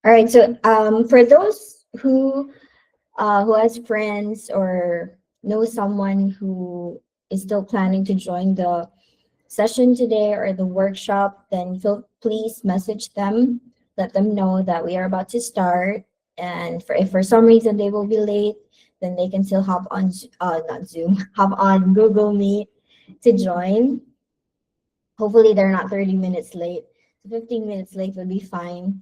All right. So for those who has friends or knows someone who is still planning to join the session today or the workshop, then please message them, let them know that we are about to start. And if for some reason they will be late, then they can still hop on, not Zoom, hop on Google Meet to join. Hopefully they're not 30 minutes late. So 15 minutes late would be fine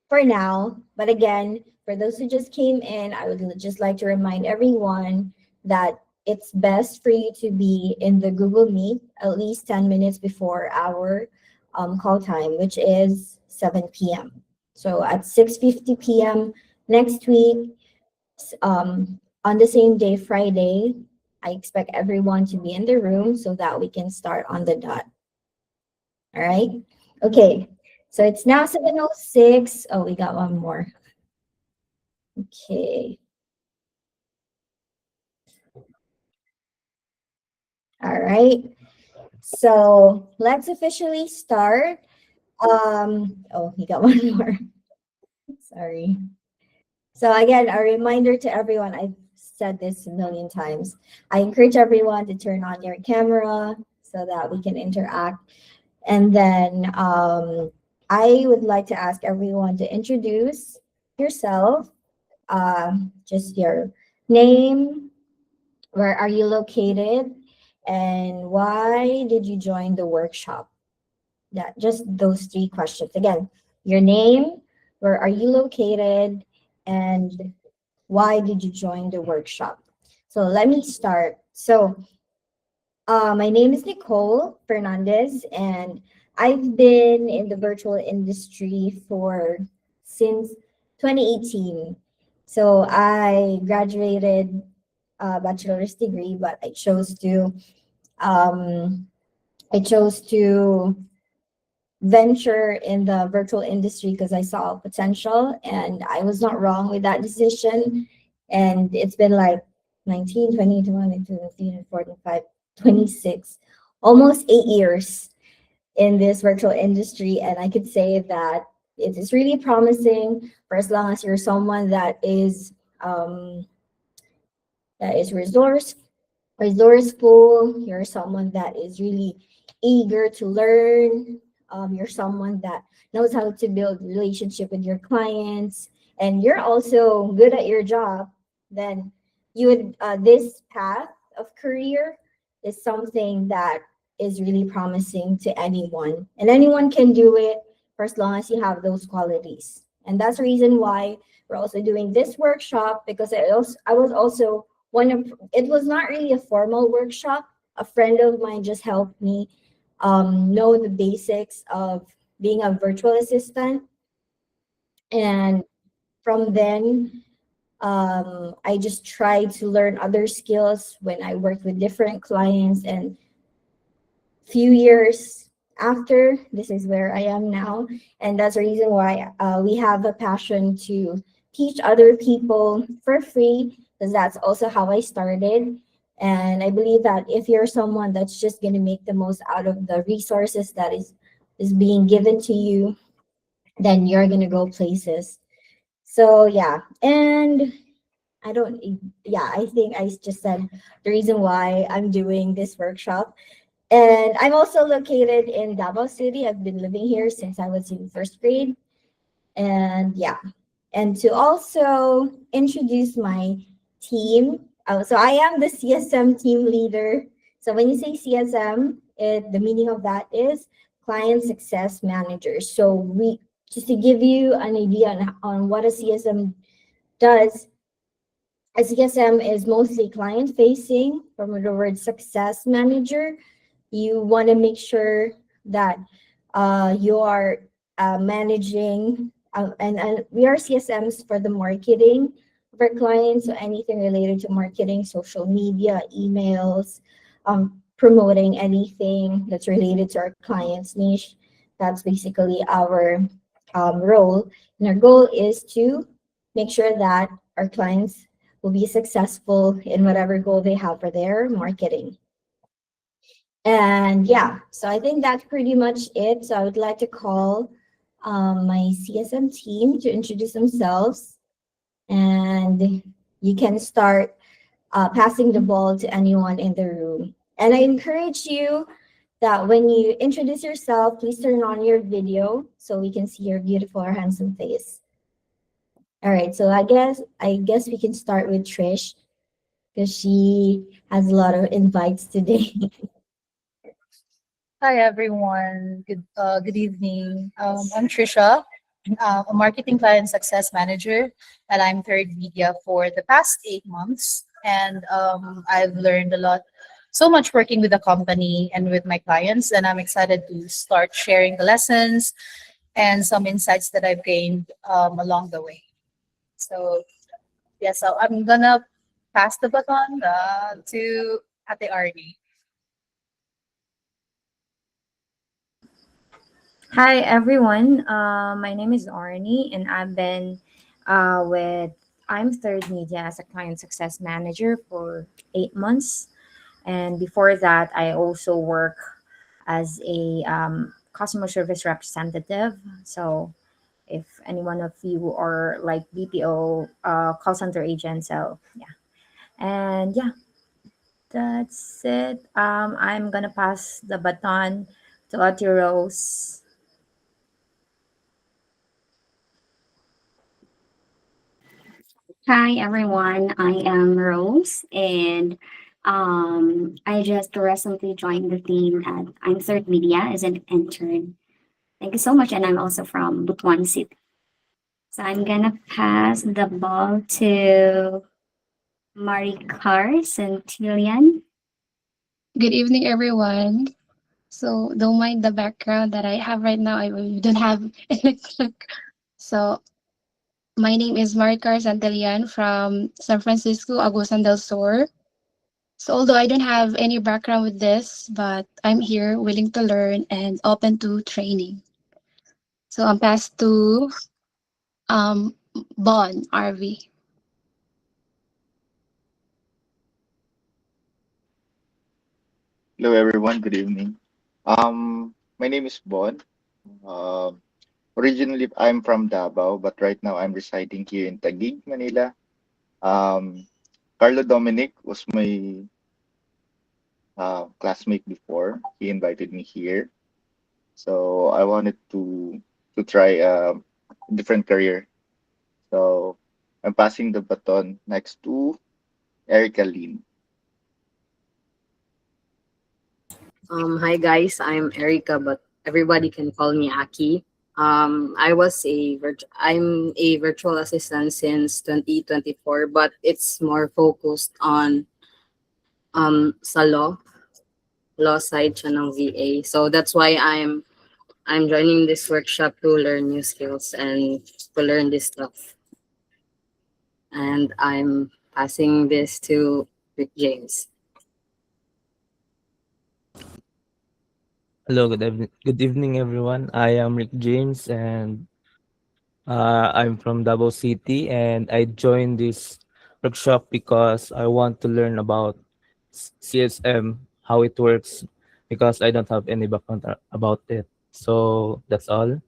for now. But again, for those who just came in, I would just like to remind everyone that it's best for you to be in the Google Meet at least 10 minutes before our call time, which is 7 p.m. So at 6:50 p.m. next week, on the same day, Friday, I expect everyone to be in the room so that we can start on the dot. All right. Okay. So it's now 7:06. Oh, we got one more. Okay. All right. So let's officially start. Oh, we got one more. Sorry. So again, a reminder to everyone, I've said this a million times. I encourage everyone to turn on your camera so that we can interact. And then I would like to ask everyone to introduce yourself, just your name, where are you located, and why did you join the workshop? That just those three questions. Again, your name, where are you located, and why did you join the workshop? So let me start. So my name is Nicole Fernandez, and I've been in the virtual industry for since 2018. So I graduated a bachelor's degree, but um, I chose to venture in the virtual industry because I saw potential, and I was not wrong with that decision. And it's been like 19, 20, 21, 22, 14, 5, 26, almost 8 years in this virtual industry. And I could say that it is really promising for as long as you're someone that is resourceful, you're someone that is really eager to learn, you're someone that knows how to build relationship with your clients, and you're also good at your job, then you would this path of career is something that is really promising to anyone, and anyone can do it for as long as you have those qualities. And that's the reason why we're also doing this workshop, because I was also one of, it was not really a formal workshop. A friend of mine just helped me know the basics of being a virtual assistant. And from then, I just tried to learn other skills when I worked with different clients. And few years after, this is where I am now. And that's the reason why we have a passion to teach other people for free, because that's also how I started. And I believe that if you're someone that's just going to make the most out of the resources that is being given to you, then you're going to go places. So yeah, and I don't, yeah, I think I just said the reason why I'm doing this workshop. And I'm also located in Davao City. I've been living here since I was in first grade. And yeah, and to also introduce my team. So I am the CSM team leader. So when you say CSM, the meaning of that is Client Success Manager. So just to give you an idea on what a CSM does, a CSM is mostly client facing. From the word success manager, you want to make sure that you are managing, and we are CSMs for the marketing of our clients. So anything related to marketing, social media, emails, promoting anything that's related to our clients' niche. That's basically our role. And our goal is to make sure that our clients will be successful in whatever goal they have for their marketing. And yeah, so I think that's pretty much it. So I would like to call my CSM team to introduce themselves, and you can start passing the ball to anyone in the room. And I encourage you that when you introduce yourself, please turn on your video so we can see your beautiful or handsome face. All right, so I guess we can start with Trish because she has a lot of invites today. Hi everyone. Good evening. I'm Trisha, a marketing client success manager, and I'm third media for the past 8 months. And I've learned a lot, so much working with the company and with my clients. And I'm excited to start sharing the lessons and some insights that I've gained along the way. So yeah, so I'm gonna pass the baton to Ate Arnie. Hi everyone. My name is Arnie, and I'm Third Media as a client success manager for 8 months. And before that, I also work as a customer service representative. So if any one of you are like BPO call center agents, so yeah, and yeah, that's it. I'm gonna pass the baton to Ati Rose. Hi everyone, I am Rose and I just recently joined the team at I'm Third Media as an intern. Thank you so much, and I'm also from Butuan City. So I'm gonna pass the ball to Maricar Centillion. Good evening, everyone. So, don't mind the background that I have right now. I really don't have electric. So, my name is Maricar Santelian from San Francisco, Agusan del Sur. So, although I don't have any background with this, but I'm here willing to learn and open to training. So, I'm passed to um, Bon RV. Hello everyone, good evening. My name is Bon. Um, Originally I'm from Davao, but right now I'm residing here in Taguig, Manila. Um, Carlo Dominic was my classmate before. He invited me here, so I wanted to try a different career. So I'm passing the baton next to Erica Lin. Hi guys, I'm Erica, but everybody can call me Aki. I'm a virtual assistant since 2024, but it's more focused on sa law side siya ng VA. So that's why I'm joining this workshop to learn new skills and to learn this stuff. And I'm passing this to Rick James. Hello, good evening, everyone. I am Rick James, and I'm from Davao City, and I joined this workshop because I want to learn about CSM, how it works, because I don't have any background about it. So that's all.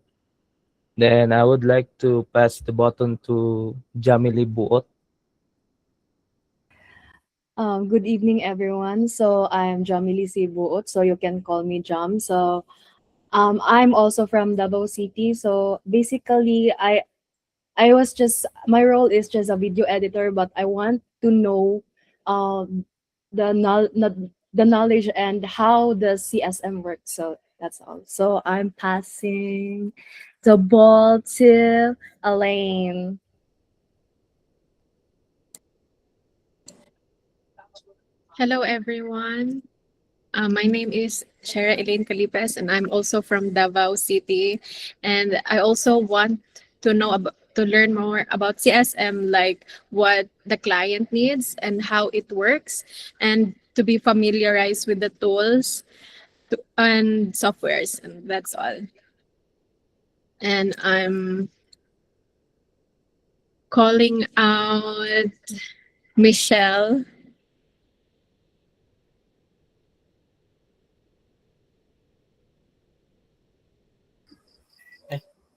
Then I would like to pass the button to Jamili Buot. Good evening, everyone. So I'm Jamili Sibuot, so you can call me Jam. So I'm also from Davao City. So basically, I was just my role is just a video editor, but I want to know um the knowledge and how the CSM works. So that's all. So I'm passing the ball to Elaine. Hello, everyone. My name is Shara Elaine Calipes, and I'm also from Davao City. And I also want to know about to learn more about CSM, like what the client needs and how it works, and to be familiarized with the tools and softwares, and that's all. And I'm calling out Michelle.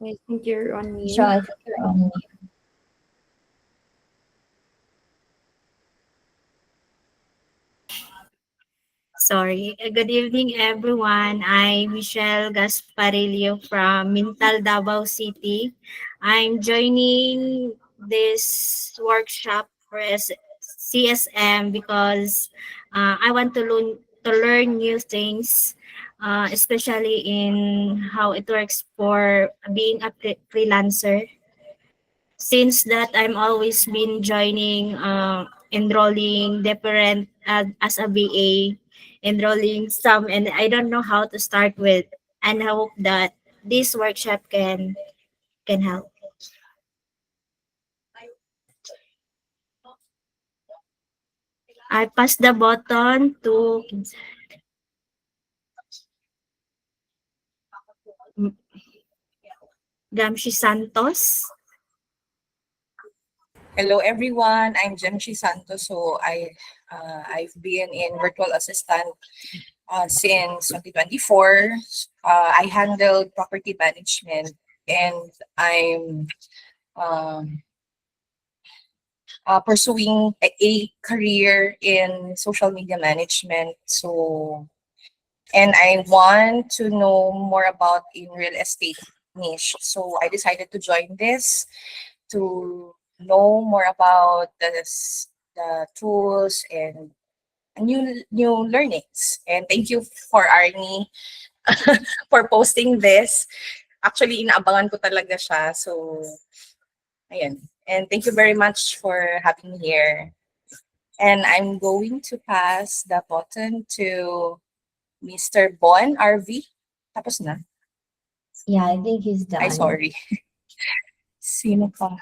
I think you're on Michelle, mute. I think you're on mute. Sorry. Good evening, everyone. I'm Michelle Gasparillo from Mintal, Davao City. I'm joining this workshop for CSM because I want to learn new things, especially in how it works for being a freelancer. Since that I'm always been joining enrolling different as a VA, enrolling some, and I don't know how to start with, and hope that this workshop can help. I pass the button to Gamshi Santos. Hello everyone, I'm Jemshi Santos. I've been in virtual assistant since 2024. I handle property management and I'm um, pursuing a career in social media management. And I want to know more about in real estate niche. So I decided to join this to know more about the tools and new learnings. And thank you for Arnie for posting this. Actually, inaabangan ko talaga siya. So, ayan. And thank you very much for having me here. And I'm going to pass the button to Mr. Bon RV. Tapos na. Yeah, I think he's Ay, done. sorry. Sino pa?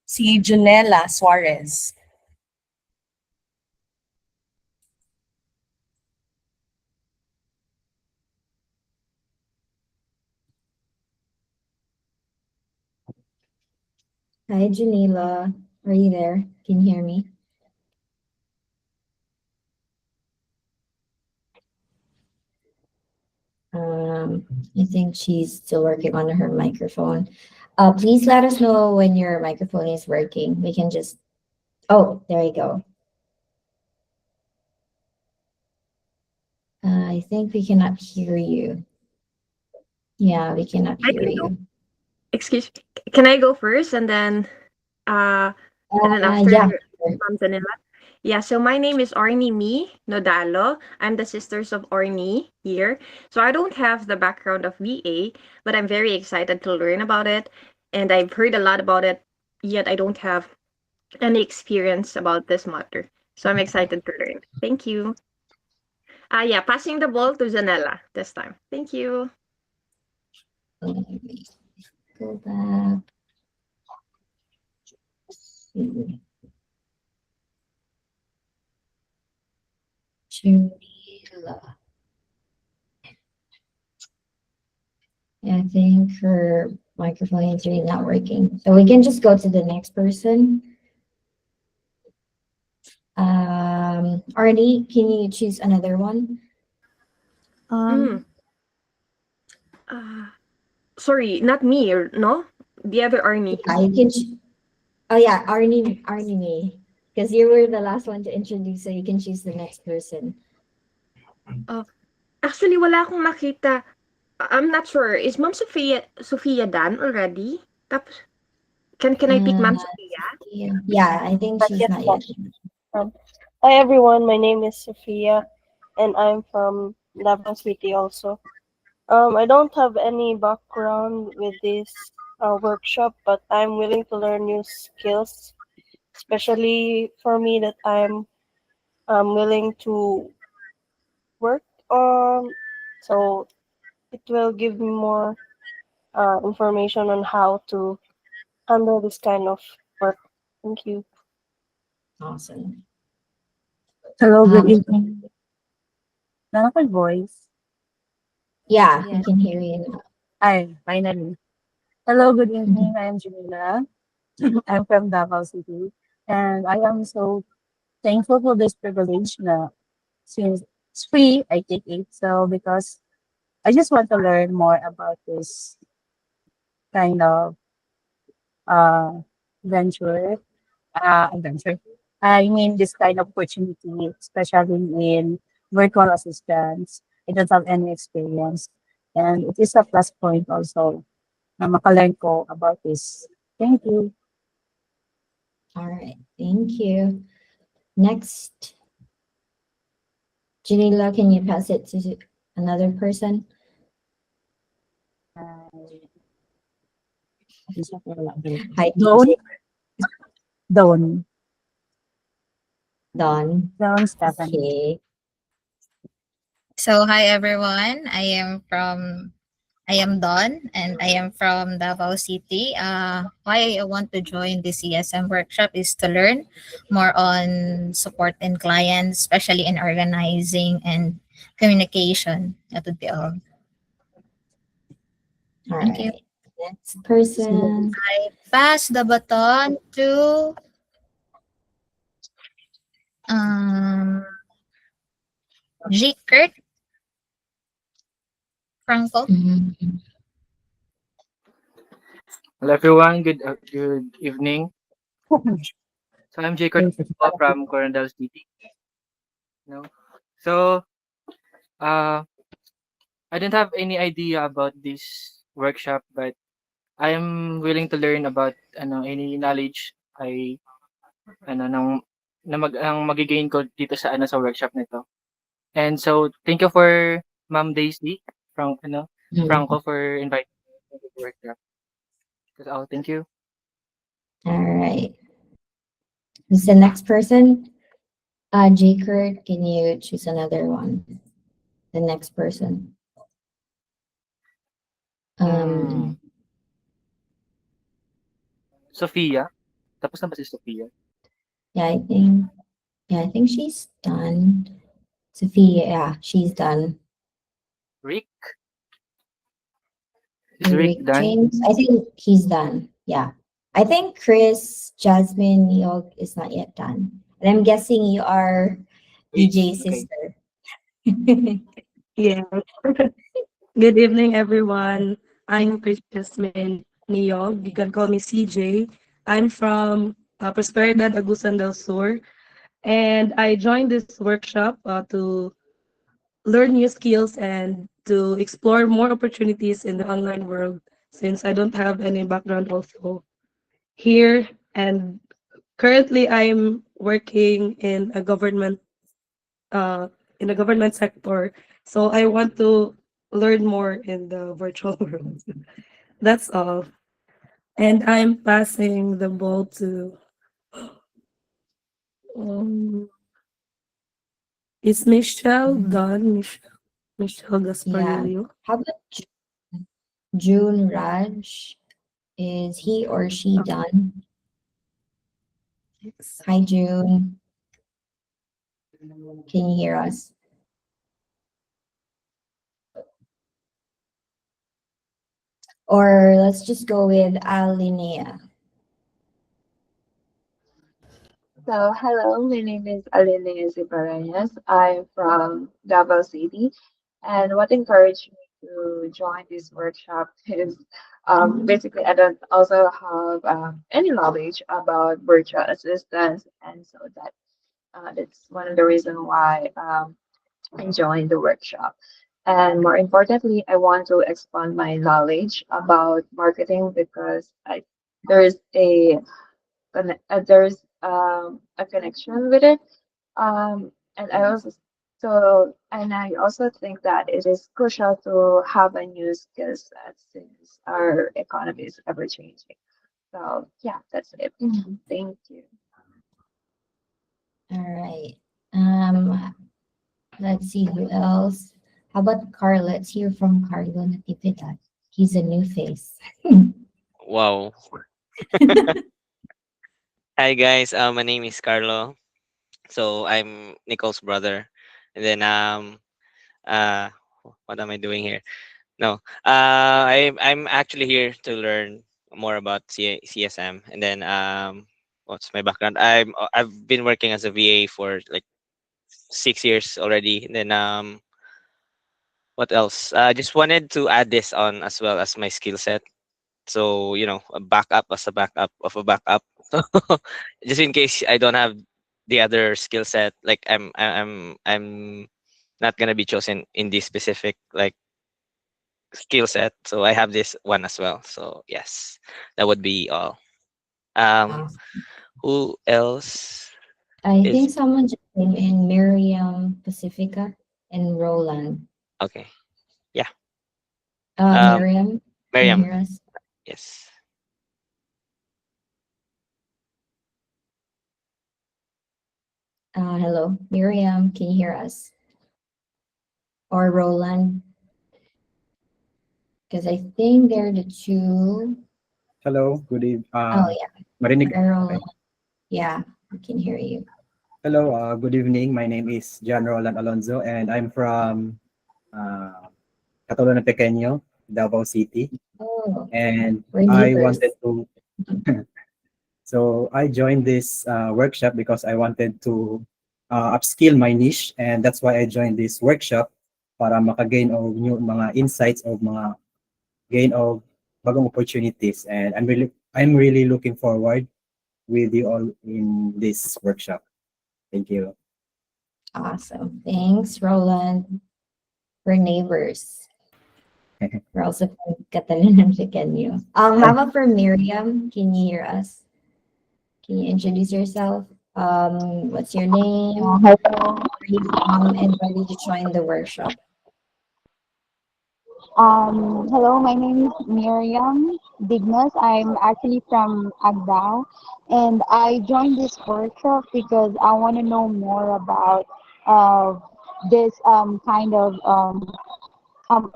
Si Junella Suarez. Hi, Janila. Are you there? Can you hear me? I think she's still working on her microphone. Please let us know when your microphone is working. We can just. Oh, there you go. I think we cannot hear you. Yeah, we cannot I hear can go. you. Excuse. Can I go first uh and then after Yeah. Ma'am Zanilla? Yeah, so my name is Orny Me Nodalo. I'm the sisters of Orny here. So I don't have the background of VA, but I'm very excited to learn about it. And I've heard a lot about it, yet I don't have any experience about this matter. So I'm excited to learn. Thank you. Yeah, passing the ball to Zanella this time. Thank you. Let me go back. Janila. Yeah, I think her microphone is really not working. So we can just go to the next person. Arnie, can you choose another one? Um, Uh, Sorry, not me, no? The other Arnie. Yeah, you can. Oh yeah, Arnie me. Because you were the last one to introduce, so you can choose the next person. Oh, actually, wala akong nakita. I'm not sure. Is Ma'am Sophia done already? Tapos, can I pick Uh, Ma'am Sophia? yeah, I think Not she's yet not po. yet. Um, Hi everyone, my name is Sophia and I'm from Davao City also. I don't have any background with this workshop, but I'm willing to learn new skills, especially for me that I'm willing to work on. So it will give me more information on how to handle this kind of work. Thank you. Awesome. Hello, good Um, evening. Nakaka voice. yeah, we yes. can hear you now. Hi, finally. Hello, good Mhm. evening. I am Jamila. I'm from Davao City. And I am so thankful for this privilege na since it's free, I take it. So because I just want to learn more about this kind of uh, venture, venture. I mean, this kind of opportunity, especially in virtual assistants. I don't have any experience. And it is a plus point also na makalearn ko about this. Thank you. All right. Thank you. Next, Janila, can you pass it to another person? Hi, Don't, DJ. don't, Dawn. don't, Stephanie. Okay. So hi everyone. I am Dawn and I am from Davao City. Why I want to join the CSM workshop is to learn more on support and clients, especially in organizing and communication. That would be all. All Thank you. right. Next person. I pass the baton to um G. Kurt Franco. Mhm. Hello everyone, good evening. So I'm Jae Koh Thank you. from Coronadal City. No, so uh, I didn't have any idea about this workshop, but I am willing to learn about any knowledge ay ano nang ang magigain ko dito sa sa workshop nito. And so thank you for Ma'am Daisy from Mhm. Franco for inviting me to the workshop. That's all. Thank you. All right. Who's the next person? J. Kurt, can you choose another one? The next person. Hmm. Um, Sophia. Tapos na ba si Sophia? yeah, I think she's done. Sophia, yeah, she's done. Rick? Is And Rick Rick done? James, I think he's done. Yeah. I think Chris, Jasmine, Neil is not yet done. And I'm guessing you are Wait, DJ's okay. sister. Yeah. Good evening, everyone. I'm Chris Jasmine Niyog. You can call me CJ. I'm from Prosperidad, Agusan del Sur. And I joined this workshop to learn new skills and to explore more opportunities in the online world since I don't have any background also here. And currently, I'm working uh, in a government sector. So I want to learn more in the virtual world. That's all. And I'm passing the ball to um, is Michelle Mhm. done? Michelle Yeah. Gasparillo. How about June Raj? Is he or she done? Yes. Hi, June. Can you hear us? Or let's just go with Alinea. So, hello, my name is Aline Zibarayas. I'm from Davao City, and what encouraged me to join this workshop is basically I don't also have any knowledge about virtual assistants, and so that's one of the reasons why I joined the workshop. And more importantly, I want to expand my knowledge about marketing because there's there's a connection with it. And I also think that it is crucial to have a new skill set since our economy is ever changing. So yeah, that's it. Thank you. All right. Let's see who else. How about Carl? Let's hear from Carlo Natividad. He's a new face. Wow. Hi guys, my name is Carlo. So I'm Nicole's brother. And then uh what am I doing here? No. I'm actually here to learn more about CSM, and then what's my background? I've been working as a VA for like 6 years already. And then what else? I just wanted to add this on as well as my skill set So a backup as a backup of a backup. Just in case I don't have the other skill set, like I'm not gonna be chosen in this specific like skill set, so I have this one as well. So yes, that would be all. um who else I is think someone just came in, Miriam, Pacifica, and Roland. okay? Yeah. um Miriam, can you Miriam. hear us? Yes. Hello, Miriam, can you hear us? Or Roland? Because I think they're the two. Hello, good eve Oh yeah, marinig hi Roland. okay. Yeah, we can hear you. Hello, good evening. My name is John Roland Alonzo and I'm from Catalonia Pequeño, Davao City. Oh, And we're I neighbors. wanted to so I joined this workshop because I wanted to upskill my niche and that's why I joined this workshop para makagain og new mga insights of mga gain of bagong opportunities and I'm really looking forward with you all in this workshop. Thank you. Awesome. Thanks, Roland. We're neighbors. We're also from Catalan and Pequeño. How about for Miriam? Can you hear us? Can you introduce yourself? What's your name? Hello. Where are you from? And why did you join the workshop? Hello, my name is Miriam Dignos. I'm actually from Agdao, and I joined this workshop because I want to know more about uh, this kind of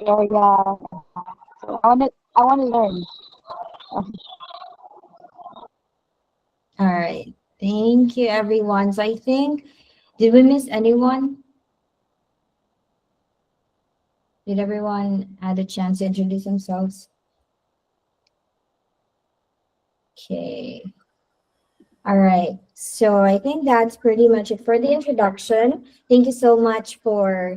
area. So I want to learn. All right. Thank you, everyone. So I think, did we miss anyone? Did everyone had a chance to introduce themselves? Okay. All right. So I think that's pretty much it for the introduction. Thank you so much for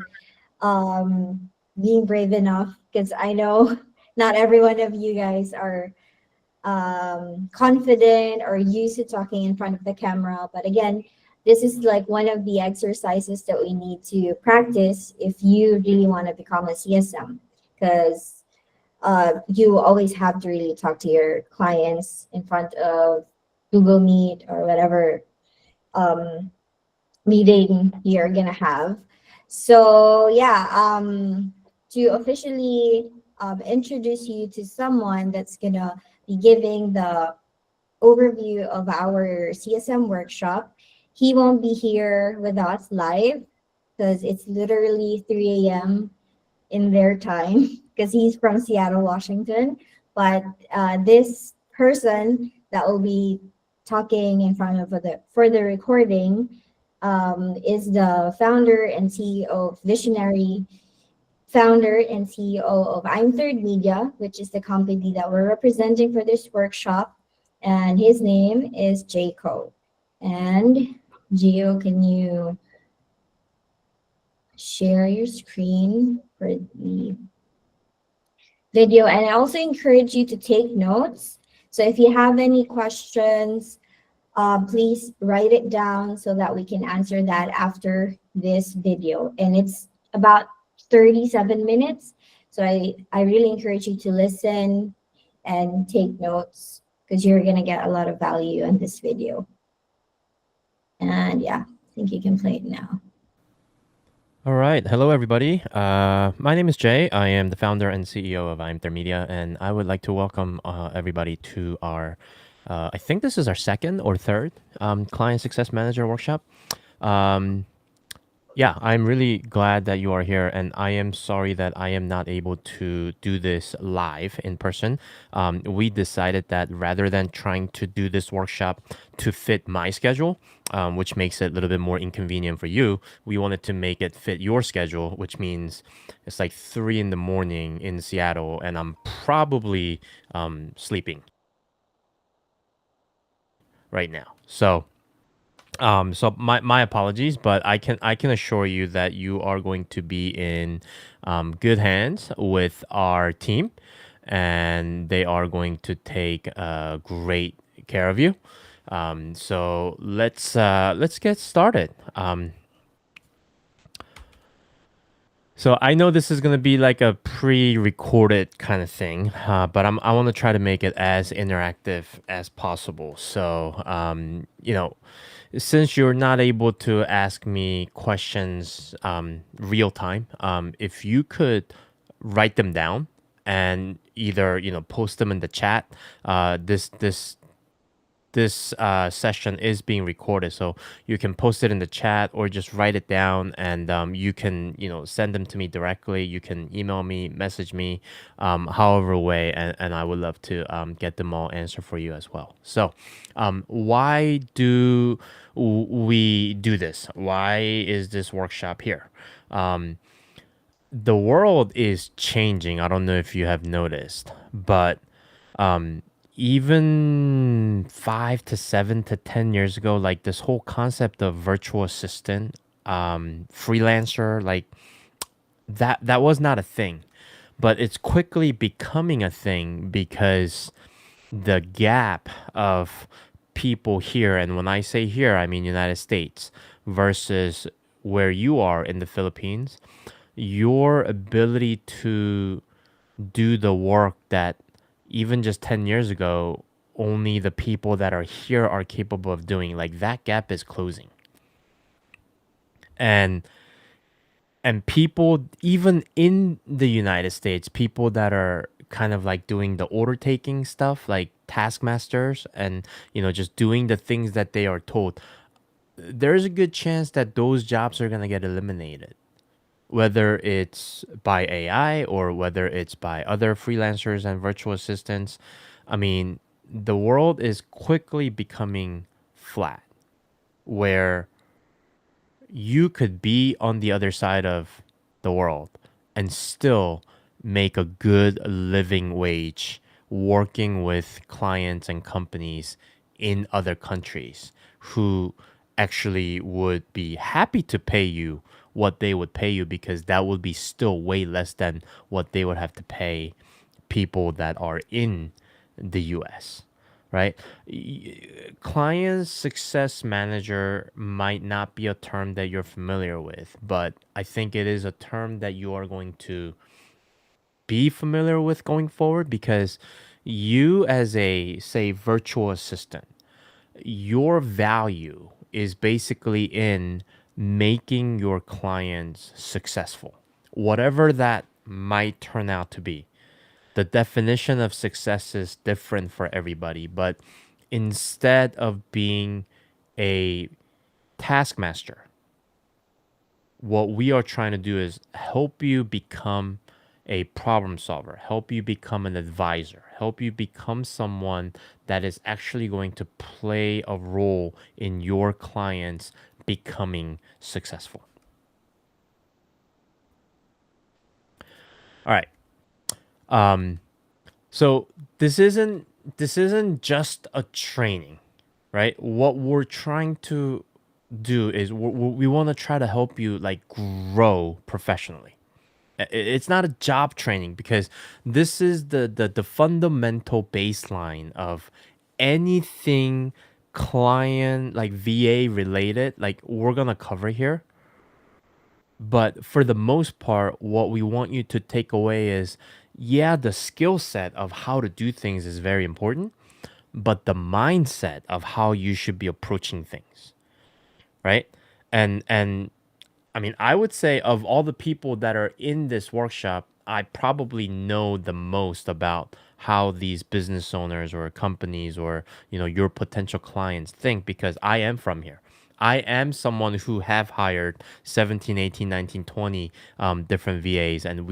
being brave enough because I know not every one of you guys are confident or used to talking in front of the camera. But again, this is like one of the exercises that we need to practice if you really want to become a CSM because you always have to really talk to your clients in front of Google Meet or whatever um, meeting you're gonna have. So yeah, to officially introduce you to someone that's gonna be giving the overview of our CSM workshop. He won't be here with us live because it's literally 3 a.m. in their time because he's from Seattle, Washington. But this person that will be talking in front of for the recording is the founder and CEO of Visionary, founder and CEO of I'm Third Media, which is the company that we're representing for this workshop. And his name is Jae Koh. And Gio, can you share your screen for the video? And I also encourage you to take notes. So if you have any questions, please write it down so that we can answer that after this video. And it's about 37 minutes. So I really encourage you to listen and take notes because you're going to get a lot of value in this video. And yeah, I think you can play it now. All right. Hello, everybody. My name is Jay. I am the founder and CEO of I'm Media, and I would like to welcome everybody to our, I think this is our second or third Client Success Manager workshop. Um, yeah, I'm really glad that you are here, and I am sorry that I am not able to do this live in person. We decided that rather than trying to do this workshop to fit my schedule, which makes it a little bit more inconvenient for you, we wanted to make it fit your schedule, which means it's like 3 in the morning in Seattle, and I'm probably sleeping right now. So my apologies, but I can assure you that you are going to be in good hands with our team, and they are going to take great care of you. So let's get started. So I know this is gonna be like a pre-recorded kind of thing, but I want to try to make it as interactive as possible. So since you're not able to ask me questions real time, if you could write them down and either post them in the chat. This session is being recorded, so you can post it in the chat or just write it down, and you can send them to me directly. You can email me, message me, however way, and I would love to get them all answered for you as well. So why do we do this? Why is this workshop here? The world is changing. I don't know if you have noticed, but um, even 5 to 7 to 10 years ago, like this whole concept of virtual assistant, freelancer, like that was not a thing, but it's quickly becoming a thing because the gap of people here, and when I say here, I mean United States versus where you are in the Philippines, your ability to do the work that even just 10 years ago only the people that are here are capable of doing, like that gap is closing. And people even in the United States, people that are kind of like doing the order taking stuff like taskmasters and just doing the things that they are told, there's a good chance that those jobs are going to get eliminated, whether it's by AI or whether it's by other freelancers and virtual assistants. I mean, the world is quickly becoming flat where you could be on the other side of the world and still make a good living wage working with clients and companies in other countries who actually would be happy to pay you what they would pay you, because that would be still way less than what they would have to pay people that are in the US, right? Client success manager might not be a term that you're familiar with, but I think it is a term that you are going to be familiar with going forward, because you as a, say, virtual assistant, your value is basically in making your clients successful, whatever that might turn out to be. The definition of success is different for everybody, but instead of being a taskmaster, what we are trying to do is help you become a problem solver, help you become an advisor, help you become someone that is actually going to play a role in your clients becoming successful. All right. So this isn't just a training, right? What we're trying to do is we want to try to help you like grow professionally. It's not a job training, because this is the fundamental baseline of anything client like VA related, like we're gonna cover here. But for the most part, what we want you to take away is, yeah, the skill set of how to do things is very important, but the mindset of how you should be approaching things, right? And I mean, I would say of all the people that are in this workshop, I probably know the most about how these business owners or companies or your potential clients think, because I am from here. I am someone who have hired 17, 18, 19, 20 different VAs, and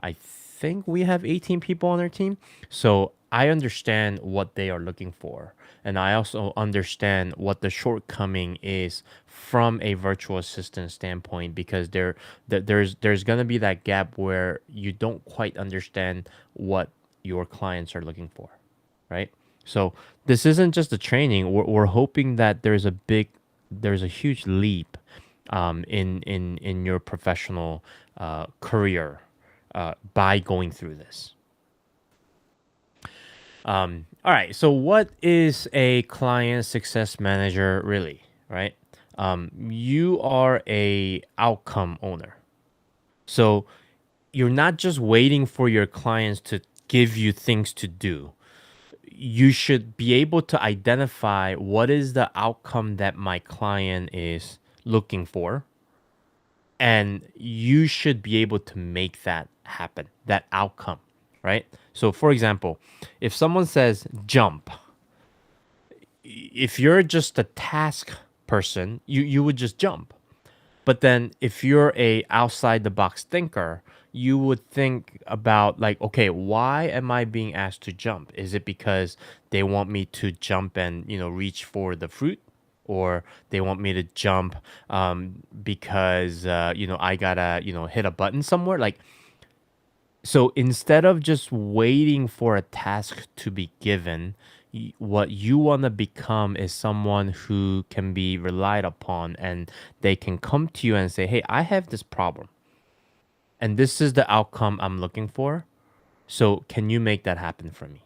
I think we have 18 people on our team. So I understand what they are looking for. And I also understand what the shortcoming is from a virtual assistant standpoint, because there's gonna be that gap where you don't quite understand what your clients are looking for, right? So this isn't just a training. We're hoping that there's a huge leap in your professional career by going through this. All right. So, what is a client success manager really? Right. You are a outcome owner. So you're not just waiting for your clients to give you things to do. You should be able to identify what is the outcome that my client is looking for, and you should be able to make that happen, that outcome, right? So, for example, if someone says jump, if you're just a task person, you would just jump. But then if you're a outside the box thinker, you would think about like, okay, why am I being asked to jump? Is it because they want me to jump and, reach for the fruit? Or they want me to jump because, I gotta, hit a button somewhere? Like, so instead of just waiting for a task to be given, what you want to become is someone who can be relied upon, and they can come to you and say, "Hey, I have this problem and this is the outcome I'm looking for. So, can you make that happen for me?"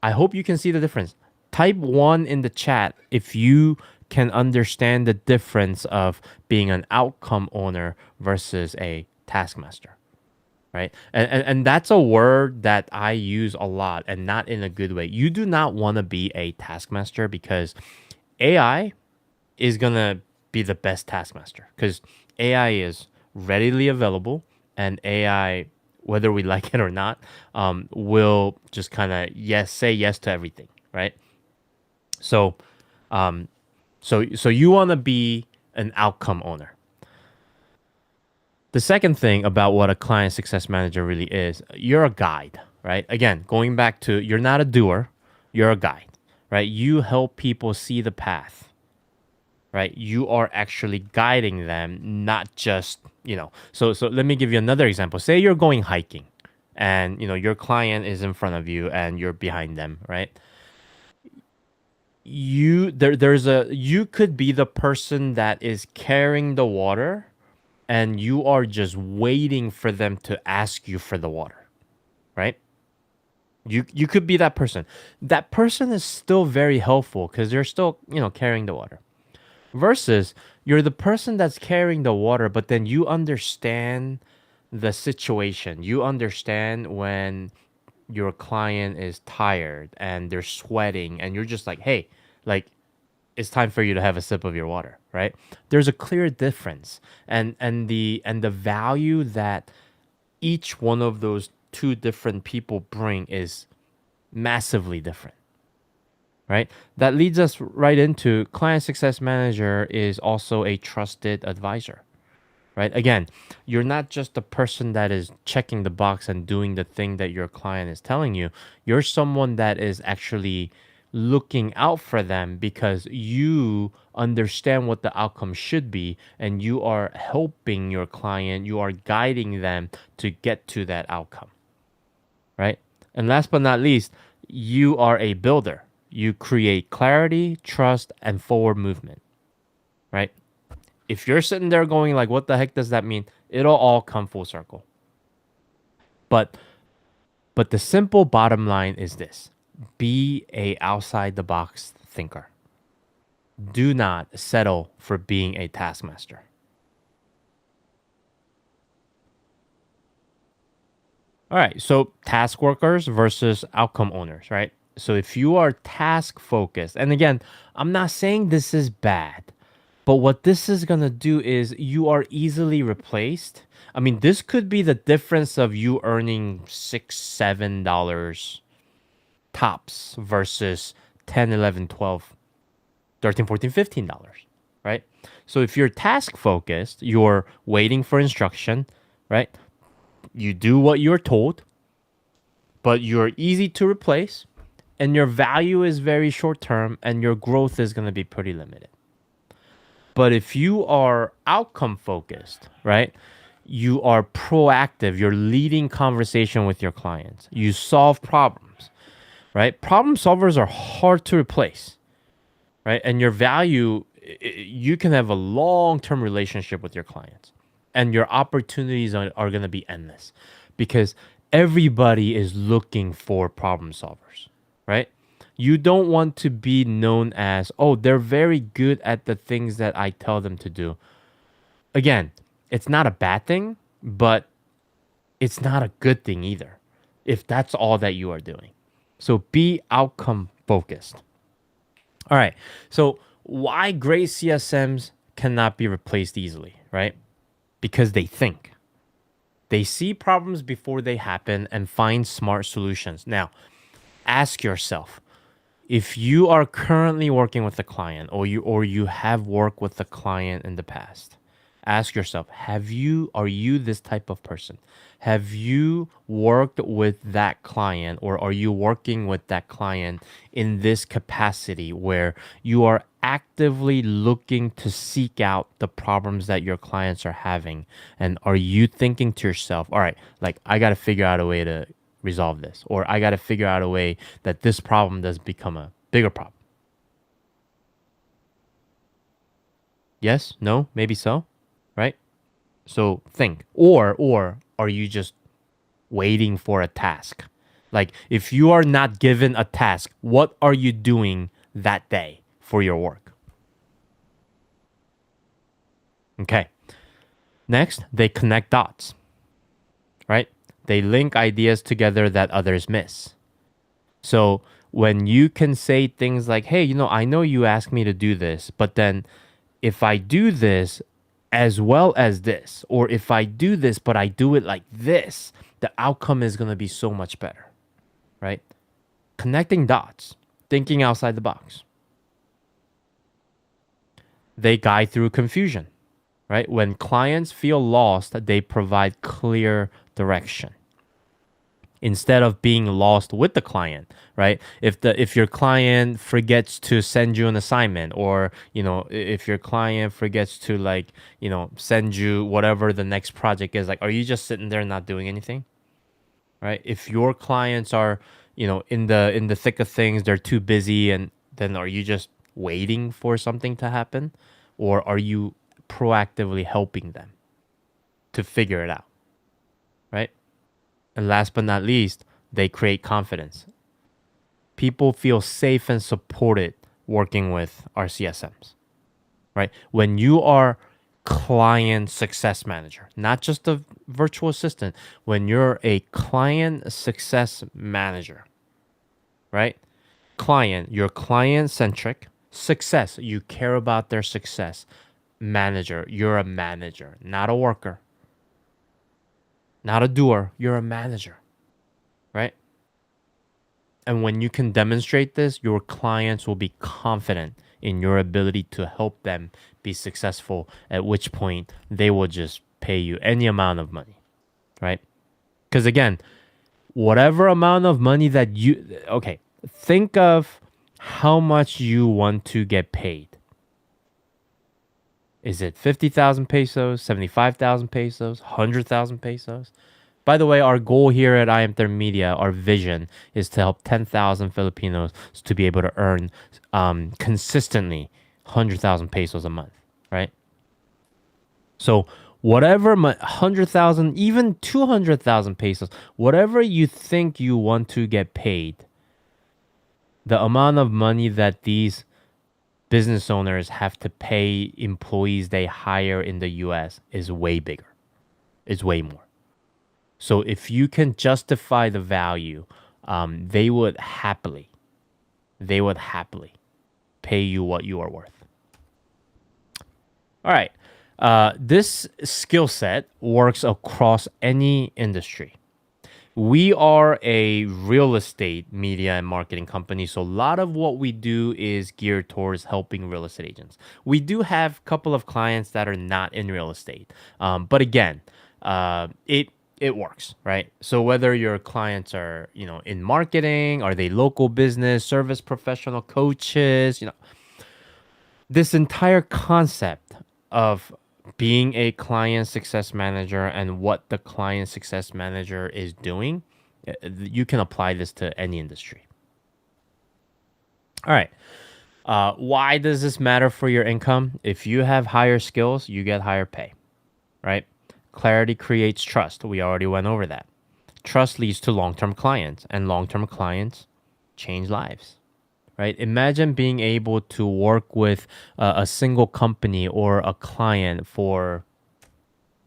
I hope you can see the difference. Type 1 in the chat if you can understand the difference of being an outcome owner versus a taskmaster. Right? And that's a word that I use a lot, and not in a good way. You do not want to be a taskmaster, because AI is going to be the best taskmaster, because AI is readily available, and AI, whether we like it or not, will just kind of say yes to everything, right? So, um, so you want to be an outcome owner. The second thing about what a client success manager really is, you're a guide, right? Again, going back to, you're not a doer, you're a guide, right? You help people see the path, right? You are actually guiding them, not just, So let me give you another example. Say you're going hiking, and your client is in front of you and you're behind them, right? You could be the person that is carrying the water, and you are just waiting for them to ask you for the water, right? You could be that person. That person is still very helpful because they're still, carrying the water. Versus you're the person that's carrying the water, but then you understand the situation. You understand when your client is tired and they're sweating, and you're just like, "Hey, like, it's time for you to have a sip of your water," right? There's a clear difference, and the value that each one of those two different people bring is massively different, right? That leads us right into client success manager is also a trusted advisor, right? Again, you're not just the person that is checking the box and doing the thing that your client is telling you. You're someone that is actually looking out for them, because you understand what the outcome should be, and you are helping your client, you are guiding them to get to that outcome, right? And last but not least, you are a builder. You create clarity, trust, and forward movement, right? If you're sitting there going like, "What the heck does that mean?" It'll all come full circle. But the simple bottom line is this: be a outside the box thinker. Do not settle for being a taskmaster. All right, so task workers versus outcome owners, right? So if you are task focused, and again, I'm not saying this is bad, but what this is going to do is you are easily replaced. I mean, this could be the difference of you earning $6, $7 tops versus 10, 11, 12, 13, 14, $15, right? So if you're task focused, you're waiting for instruction, right? You do what you're told, but you're easy to replace, and your value is very short term, and your growth is going to be pretty limited. But if you are outcome focused, right? You are proactive, you're leading conversation with your clients. You solve problems, right? Problem solvers are hard to replace, right? And your value, you can have a long-term relationship with your clients, and your opportunities are going to be endless, because everybody is looking for problem solvers, right? You don't want to be known as, oh, they're very good at the things that I tell them to do. Again, it's not a bad thing, but it's not a good thing either if that's all that you are doing. So be outcome focused. All right. So why great CSMs cannot be replaced easily, right? Because they think. They see problems before they happen and find smart solutions. Now, ask yourself, if you are currently working with a client or you have worked with a client in the past, ask yourself, are you this type of person? Have you worked with that client or are you working with that client in this capacity where you are actively looking to seek out the problems that your clients are having? And are you thinking to yourself, all right, like I got to figure out a way to resolve this, or I got to figure out a way that this problem does become a bigger problem? Yes, no, maybe so, right? So think. Or are you just waiting for a task? Like if you are not given a task, what are you doing that day for your work? Okay. Next, they connect dots, right? They link ideas together that others miss. So when you can say things like, hey, I know you asked me to do this, but then if I do this as well as this, or if I do this, but I do it like this, the outcome is going to be so much better, right? Connecting dots, thinking outside the box. They guide through confusion, right? When clients feel lost, they provide clear direction instead of being lost with the client, right? If your client forgets to send you an assignment, or if your client forgets to send you whatever the next project is, like, are you just sitting there not doing anything? Right? If your clients are, in the thick of things, they're too busy, and then are you just waiting for something to happen, or are you proactively helping them to figure it out, right? And last but not least, they create confidence. People feel safe and supported working with our CSMs, right? When you are client success manager, not just a virtual assistant, when you're a client success manager, right? You're client centric. Success, you care about their success. Manager, you're a manager, not a worker, not a doer. You're a manager, right? And when you can demonstrate this, your clients will be confident in your ability to help them be successful, at which point they will just pay you any amount of money, right? Because again, whatever amount of money okay, think of how much you want to get paid. Is it 50,000 pesos, 75,000 pesos, 100,000 pesos? By the way, our goal here at I Am Third Media, our vision is to help 10,000 Filipinos to be able to earn consistently 100,000 pesos a month, right? So whatever 100,000, even 200,000 pesos, whatever you think you want to get paid, the amount of money that these business owners have to pay employees they hire in the US is way bigger. It's way more. So if you can justify the value, they would happily pay you what you are worth. All right. This skill set works across any industry. We are a real estate media and marketing company, so a lot of what we do is geared towards helping real estate agents. We do have a couple of clients that are not in real estate, but again, it works, right? So whether your clients are in marketing, are they local business, service professional, coaches, this entire concept of being a client success manager and what the client success manager is doing, you can apply this to any industry. All right. Why does this matter for your income? If you have higher skills, you get higher pay, right? Clarity creates trust. We already went over that. Trust leads to long-term clients, and long-term clients change lives, right? Imagine being able to work with a single company or a client for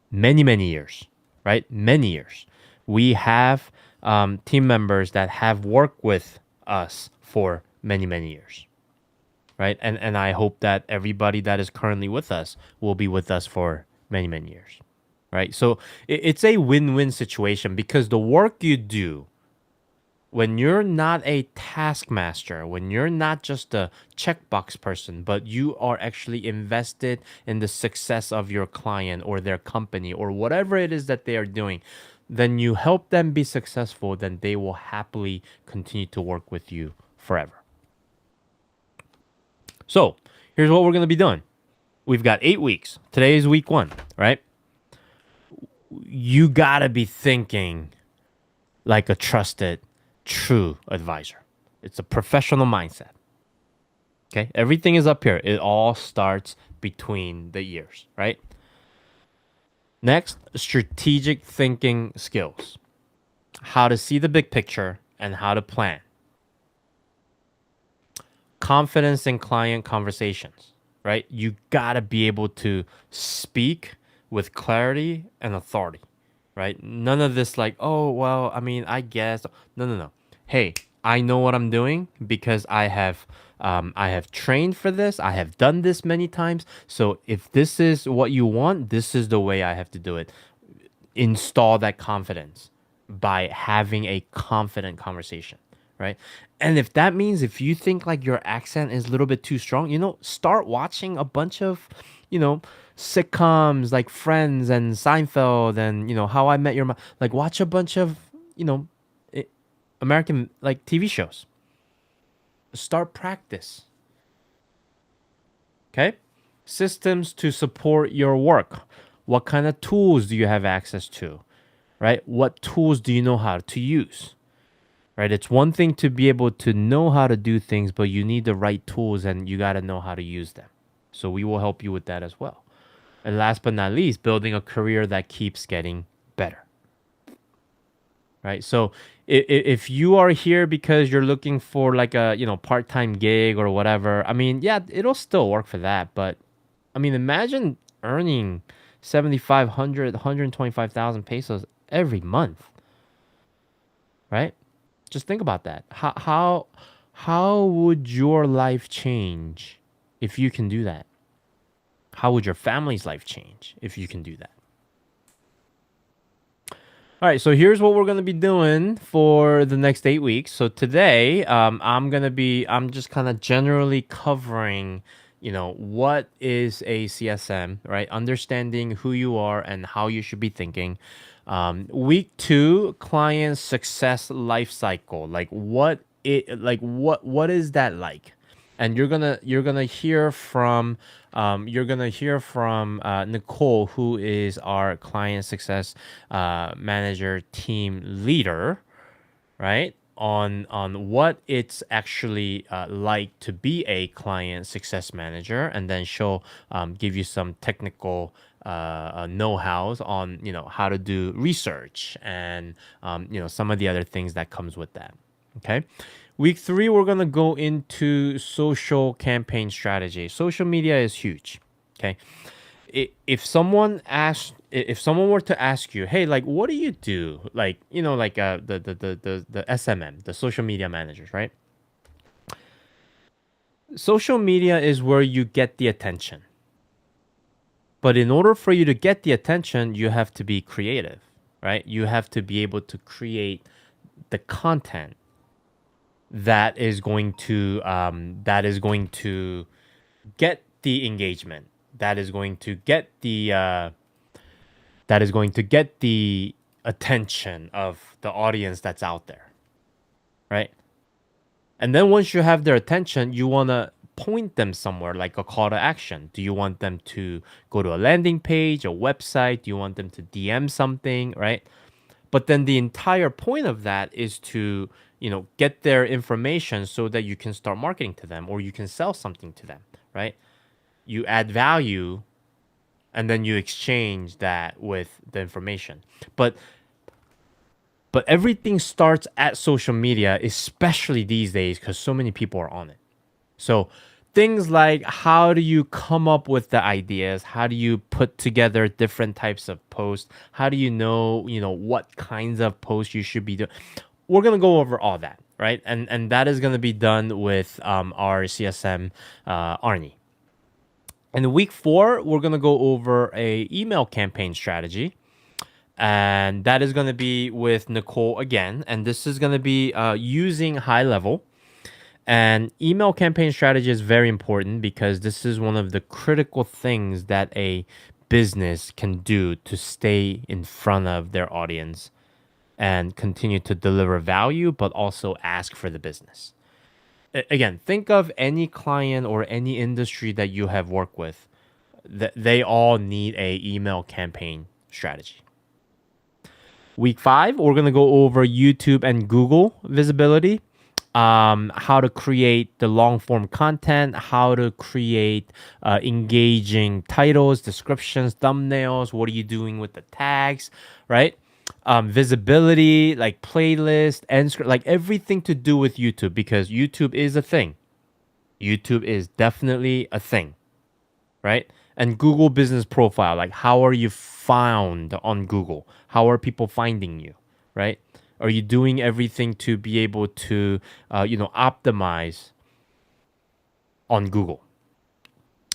many, many years, right? Many years. We have team members that have worked with us for many, many years, right? And I hope that everybody that is currently with us will be with us for many, many years, right? So it's a win-win situation because the work you do when you're not a taskmaster, when you're not just a checkbox person, but you are actually invested in the success of your client or their company or whatever it is that they are doing, then you help them be successful, then they will happily continue to work with you forever. So here's what we're going to be doing. We've got 8 weeks. Today is week 1, right? You got to be thinking like a trusted, true advisor. It's a professional mindset. Okay, everything is up here. It all starts between the ears, right? Next, strategic thinking skills. How to see the big picture and how to plan. Confidence in client conversations, right? You gotta be able to speak with clarity and authority, right? None of this like, oh, well, I mean, I guess. No, no, no. Hey, I know what I'm doing because I have trained for this. I have done this many times. So if this is what you want, this is the way I have to do it. Install that confidence by having a confident conversation, right? And if that means if you think like your accent is a little bit too strong, start watching a bunch of, sitcoms like Friends and Seinfeld and, How I Met Your Mother. Like watch a bunch of, you know, i- American like TV shows. Start practice. Okay? Systems to support your work. What kind of tools do you have access to? Right? What tools do you know how to use? Right? It's one thing to be able to know how to do things, but you need the right tools and you got to know how to use them. So we will help you with that as well. And last but not least, building a career that keeps getting better. Right? So if you are here because you're looking for like a, part-time gig or whatever, I mean, yeah, it'll still work for that, but I mean, imagine earning 7,500, 125,000 pesos every month, right? Just think about that. How would your life change if you can do that? How would your family's life change if you can do that? All right, so here's what we're gonna be doing for the next 8 weeks. So today, I'm just kind of generally covering, what is a CSM, right? Understanding who you are and how you should be thinking. Week 2, client success life cycle. What is that like? And you're gonna hear from Nicole, who is our client success manager team leader, right? On what it's actually like to be a client success manager, and then she'll give you some technical know-hows on how to do research and some of the other things that comes with that. Okay. Week 3, we're gonna go into social campaign strategy. Social media is huge. Okay. If someone were to ask you, hey, like, what do you do? Like, the SMM, the social media managers, right? Social media is where you get the attention. But in order for you to get the attention, you have to be creative, right? You have to be able to create the content that is going to get the engagement, that is going to get the attention of the audience that's out there, right? And then once you have their attention, you want to point them somewhere like a call to action. Do you want them to go to a landing page, a website? Do you want them to DM something, right? But then the entire point of that is to, get their information so that you can start marketing to them or you can sell something to them, right? You add value and then you exchange that with the information. But But everything starts at social media, especially these days, because so many people are on it. So things like, how do you come up with the ideas? How do you put together different types of posts? How do you know what kinds of posts you should be doing? We're gonna go over all that, right? And that is gonna be done with our CSM Arnie. In week 4, we're gonna go over a email campaign strategy, and that is gonna be with Nicole again. And this is gonna be using high level. And email campaign strategy is very important because this is one of the critical things that a business can do to stay in front of their audience and continue to deliver value, but also ask for the business. Again, think of any client or any industry that you have worked with. They all need a email campaign strategy. Week 5, we're gonna go over YouTube and Google visibility, how to create the long form content, how to create engaging titles, descriptions, thumbnails. What are you doing with the tags, right? Visibility, like playlist, end script, like everything to do with YouTube, because YouTube is a thing. YouTube is definitely a thing, right? And Google business profile, like how are you found on Google? How are people finding you, right? Are you doing everything to be able to, optimize on Google?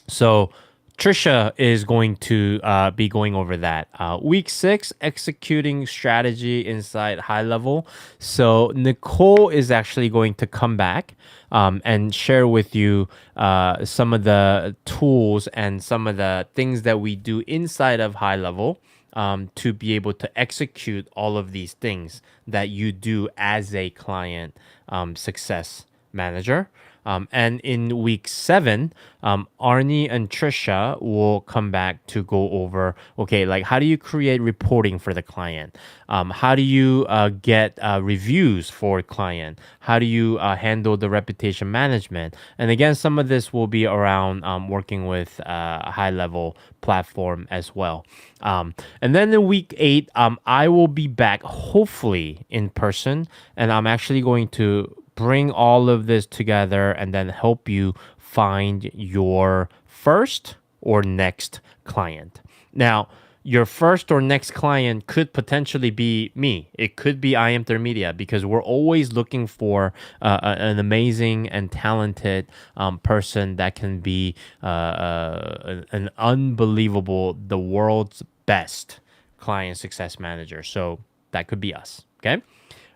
So Trisha is going to be going over that. Week 6, executing strategy inside high level. So Nicole is actually going to come back and share with you some of the tools and some of the things that we do inside of high level to be able to execute all of these things that you do as a client success manager. And in week 7, Arnie and Trisha will come back to go over, okay, like how do you create reporting for the client? How do you get reviews for client? How do you handle the reputation management? And again, some of this will be around working with a high level platform as well. And then in week 8, I will be back hopefully in person, and I'm actually going to bring all of this together and then help you find your first or next client. Now, your first or next client could potentially be me. It could be I Am Media, because we're always looking for an amazing and talented person that can be an unbelievable, the world's best client success manager. So that could be us. Okay.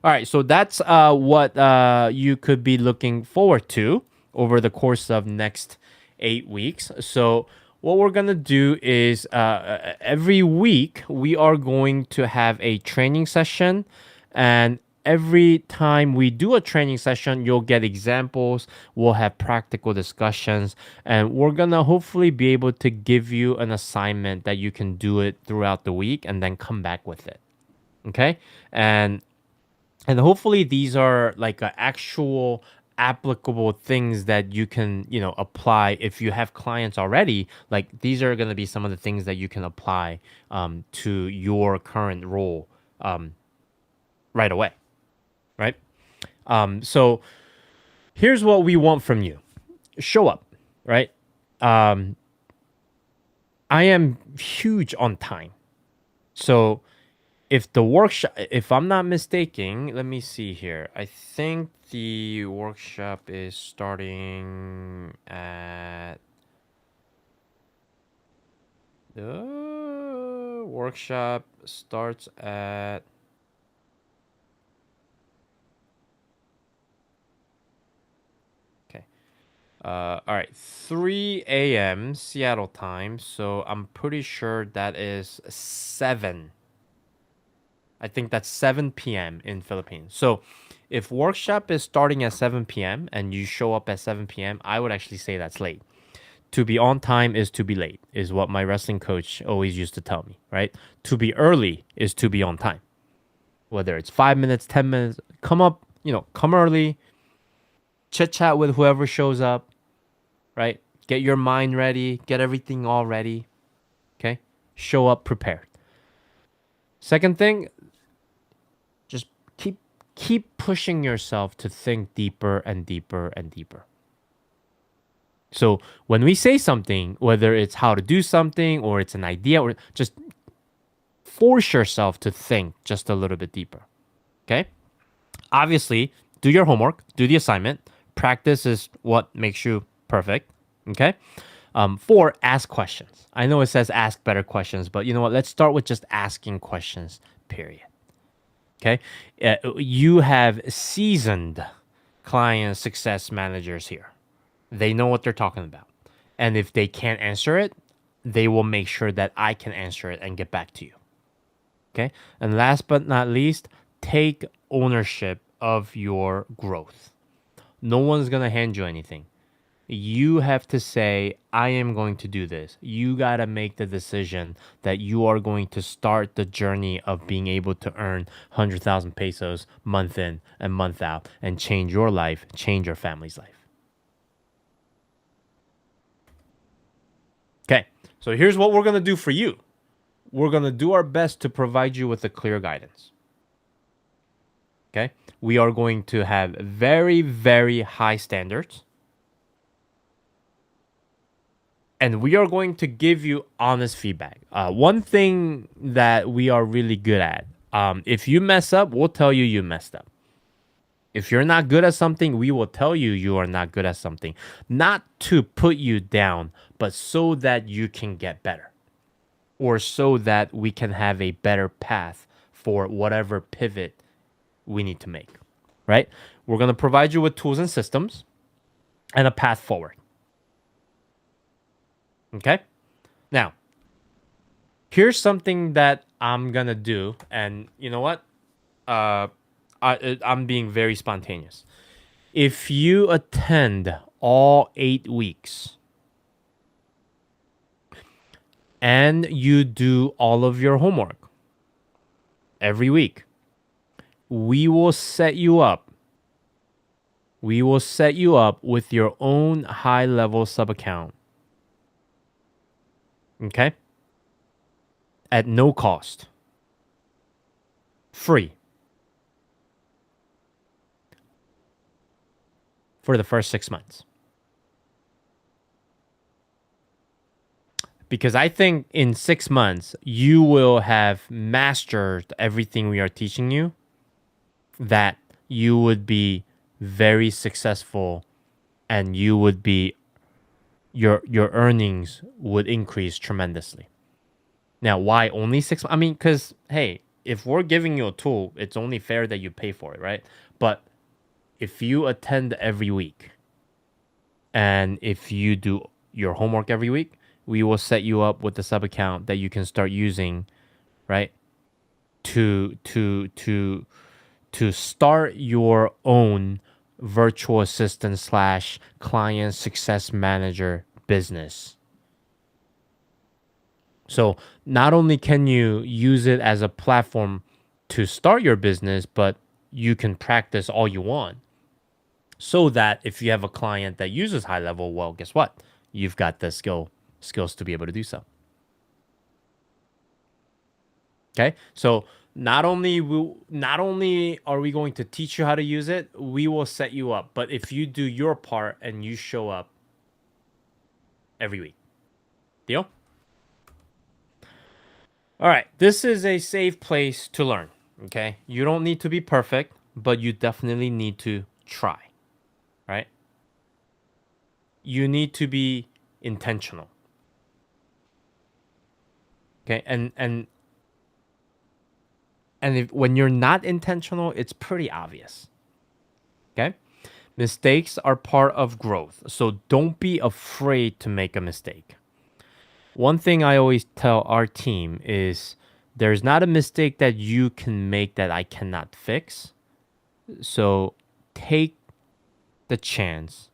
All right, so that's what you could be looking forward to over the course of next 8 weeks. So what we're gonna do is every week we are going to have a training session, and every time we do a training session, you'll get examples. We'll have practical discussions, and we're gonna hopefully be able to give you an assignment that you can do it throughout the week and then come back with it. Okay, and hopefully these are like actual applicable things that you can apply if you have clients already. Like these are going to be some of the things that you can apply to your current role right away, right? So here's what we want from you: show up, right? um, I am huge on time. So if the workshop, if I'm not mistaken, let me see here. I think the workshop is starting at the workshop starts at okay. All right, 3 a.m. Seattle time. So I'm pretty sure that is 7. I think that's 7 p.m. in Philippines. So if workshop is starting at 7 p.m. and you show up at 7 p.m., I would actually say that's late. To be on time is to be late, is what my wrestling coach always used to tell me, right? To be early is to be on time. Whether it's 5 minutes, 10 minutes, come up, come early, chit chat with whoever shows up, right? Get your mind ready, get everything all ready, okay? Show up prepared. Second thing, just keep pushing yourself to think deeper and deeper and deeper. So when we say something, whether it's how to do something or it's an idea, or just force yourself to think just a little bit deeper. Okay? Obviously, do your homework, do the assignment. Practice is what makes you perfect. Okay? Four, ask questions. I know it says ask better questions, but you know what? Let's start with just asking questions, period. Okay? You have seasoned client success managers here. They know what they're talking about. And if they can't answer it, they will make sure that I can answer it and get back to you. Okay? And last but not least, take ownership of your growth. No one's going to hand you anything. You have to say, I am going to do this. You got to make the decision that you are going to start the journey of being able to earn 100,000 pesos month in and month out and change your life, change your family's life. Okay, so here's what we're going to do for you. We're going to do our best to provide you with a clear guidance. Okay, we are going to have very, very high standards. And we are going to give you honest feedback. One thing that we are really good at, if you mess up, we'll tell you you messed up. If you're not good at something, we will tell you you are not good at something. Not to put you down, but so that you can get better. Or so that we can have a better path for whatever pivot we need to make. Right? We're going to provide you with tools and systems and a path forward. Okay? Now, here's something that I'm gonna do, and you know what? I'm being very spontaneous. If you attend all 8 weeks and you do all of your homework every week, we will set you up. We will set you up with your own high-level sub-account. Okay? At no cost. Free. For the first 6 months. Because I think in 6 months, you will have mastered everything we are teaching you, that you would be very successful and you would be, your earnings would increase tremendously. Now, why only 6 months? I mean, because, hey, if we're giving you a tool, it's only fair that you pay for it, right? But if you attend every week and if you do your homework every week, we will set you up with the sub account that you can start using, right? To start your own virtual assistant slash client success manager business. So not only can you use it as a platform to start your business, but you can practice all you want. So that if you have a client that uses high level, well, guess what? You've got the skills to be able to do so. Okay, so not only are we going to teach you how to use it, we will set you up. But if you do your part and you show up every week, deal? All right, this is a safe place to learn. Okay, you don't need to be perfect, but you definitely need to try. Right? You need to be intentional. Okay, and if when you're not intentional, it's pretty obvious. Okay? Mistakes are part of growth. So don't be afraid to make a mistake. One thing I always tell our team is there's not a mistake that you can make that I cannot fix. So take the chance,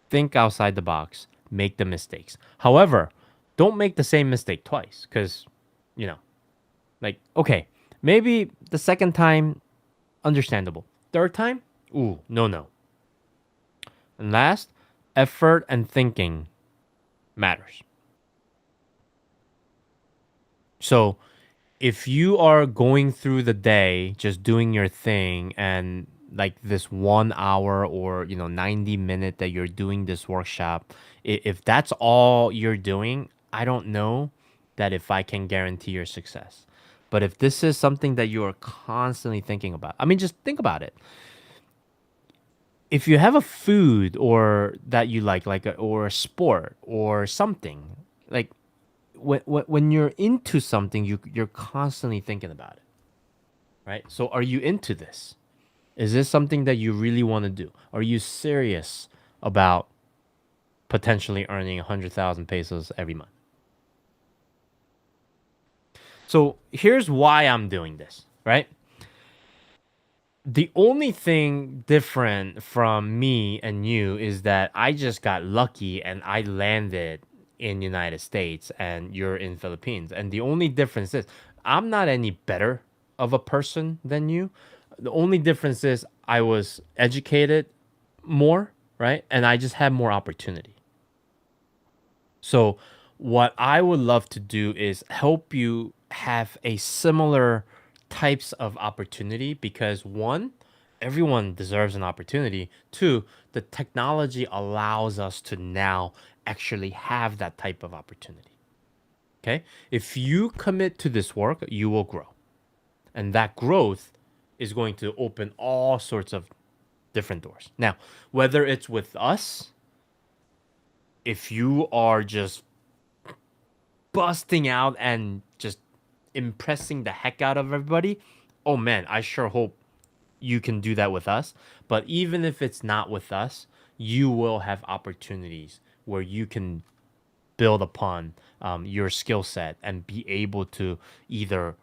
think outside the box, make the mistakes. However, don't make the same mistake twice because, like, okay, maybe the second time, understandable. Third time, ooh, no. And last, effort and thinking matters. So if you are going through the day just doing your thing and like this 1 hour or 90 minute that you're doing this workshop, if that's all you're doing, I don't know that if I can guarantee your success. But if this is something that you are constantly thinking about, I mean, just think about it. If you have a food or that you like or a sport or something, like when you're into something, you're constantly thinking about it, right? So are you into this? Is this something that you really want to do? Are you serious about potentially earning 100,000 pesos every month? So here's why I'm doing this, right? The only thing different from me and you is that I just got lucky and I landed in United States and you're in Philippines. And the only difference is I'm not any better of a person than you. The only difference is I was educated more, right? And I just had more opportunity. So what I would love to do is help you have a similar types of opportunity because one, everyone deserves an opportunity. Two, the technology allows us to now actually have that type of opportunity. Okay? If you commit to this work, you will grow. And that growth is going to open all sorts of different doors. Now, whether it's with us, if you are just busting out and just impressing the heck out of everybody, oh man, I sure hope you can do that with us. But even if it's not with us, you will have opportunities where you can build upon your skill set and be able to either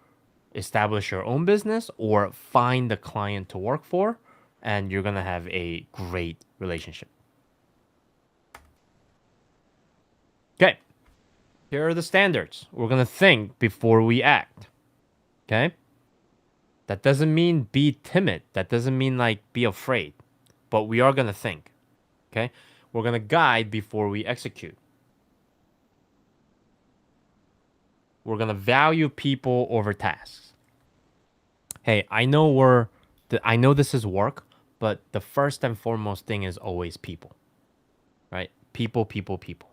establish your own business or find the client to work for, and you're going to have a great relationship. Okay. Here are the standards. We're going to think before we act. Okay? That doesn't mean be timid. That doesn't mean like be afraid. But we are going to think. Okay? We're going to guide before we execute. We're going to value people over tasks. Hey, I know this is work, but the first and foremost thing is always people. Right? People, people, people.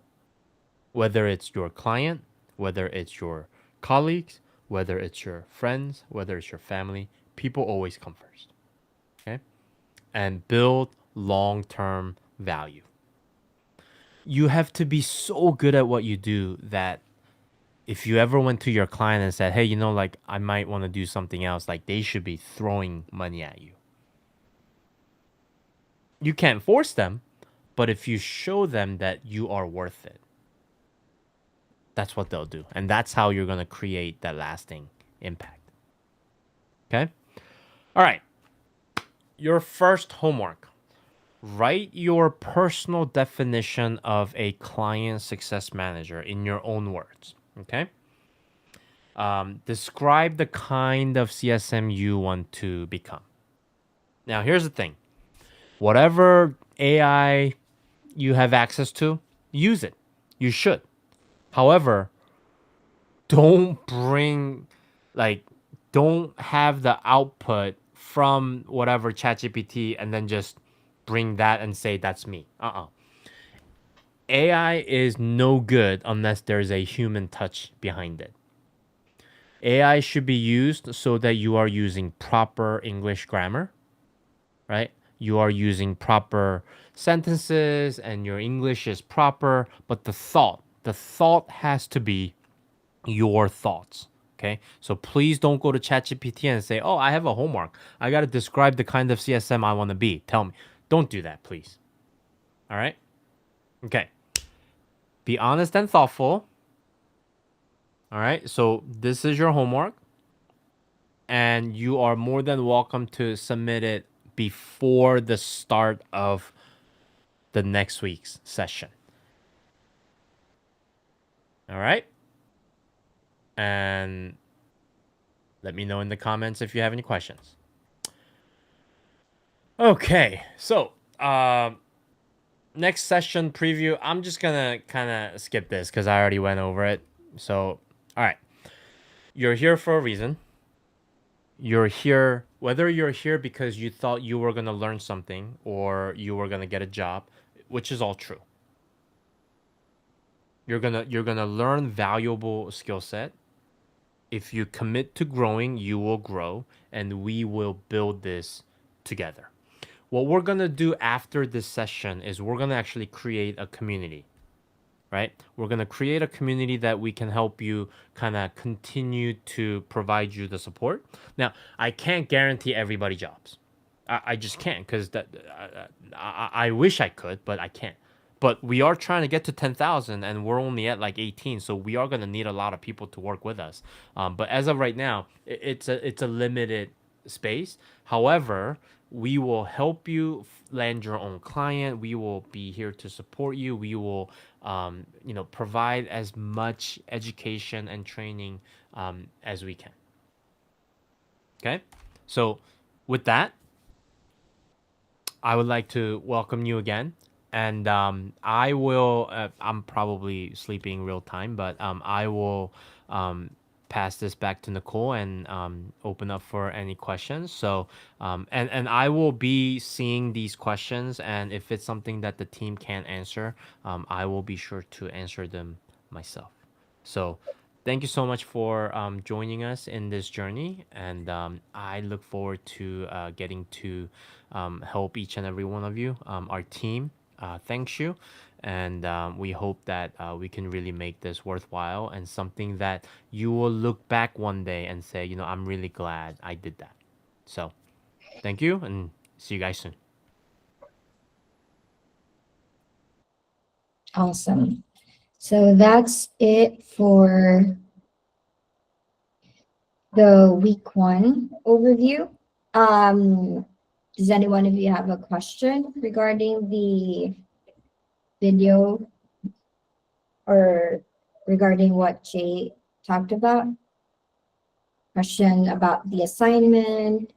Whether it's your client, whether it's your colleagues, whether it's your friends, whether it's your family, people always come first. Okay? And build long-term value. You have to be so good at what you do that if you ever went to your client and said, hey, like I might want to do something else, like they should be throwing money at you. You can't force them, but if you show them that you are worth it, that's what they'll do. And that's how you're going to create that lasting impact. Okay? All right. Your first homework. Write your personal definition of a client success manager in your own words. Okay? Describe the kind of CSM you want to become. Now, here's the thing. Whatever AI you have access to, use it. You should. However, don't bring, like, don't have the output from whatever ChatGPT and then just bring that and say, that's me. AI is no good unless there's a human touch behind it. AI should be used so that you are using proper English grammar, right? You are using proper sentences and your English is proper, but the thought has to be your thoughts. Okay, so please don't go to ChatGPT and say, oh, I have a homework. I got to describe the kind of CSM I want to be. Tell me. Don't do that, please. All right? Okay. Be honest and thoughtful. All right, so this is your homework. And you are more than welcome to submit it before the start of the next week's session. All right? And let me know in the comments if you have any questions. Okay, so next session preview. I'm just gonna kind of skip this because I already went over it. So, all right, you're here for a reason. You're here, whether you're here because you thought you were going to learn something or you were going to get a job, which is all true. You're going to learn valuable skill set. If you commit to growing, you will grow and we will build this together. What we're going to do after this session is we're going to actually create a community, right? We're going to create a community that we can help you kind of continue to provide you the support. Now, I can't guarantee everybody jobs. I just can't because I wish I could, but I can't. But we are trying to get to 10,000 and we're only at like 18. So we are going to need a lot of people to work with us. But as of right now, it's a limited space. However, we will help you land your own client. We will be here to support you. We will, provide as much education and training as we can. Okay. So with that, I would like to welcome you again. And I will, I'm probably sleeping real time, but I will pass this back to Nicole and open up for any questions. So, and I will be seeing these questions. And if it's something that the team can't answer, I will be sure to answer them myself. So, thank you so much for joining us in this journey. And I look forward to getting to help each and every one of you. Our team thanks you. And we hope that we can really make this worthwhile and something that you will look back one day and say, I'm really glad I did that. So, thank you and see you guys soon. Awesome. So that's it for the week one overview. Does any one of you have a question regarding the video or regarding what Jay talked about? Question about the assignment,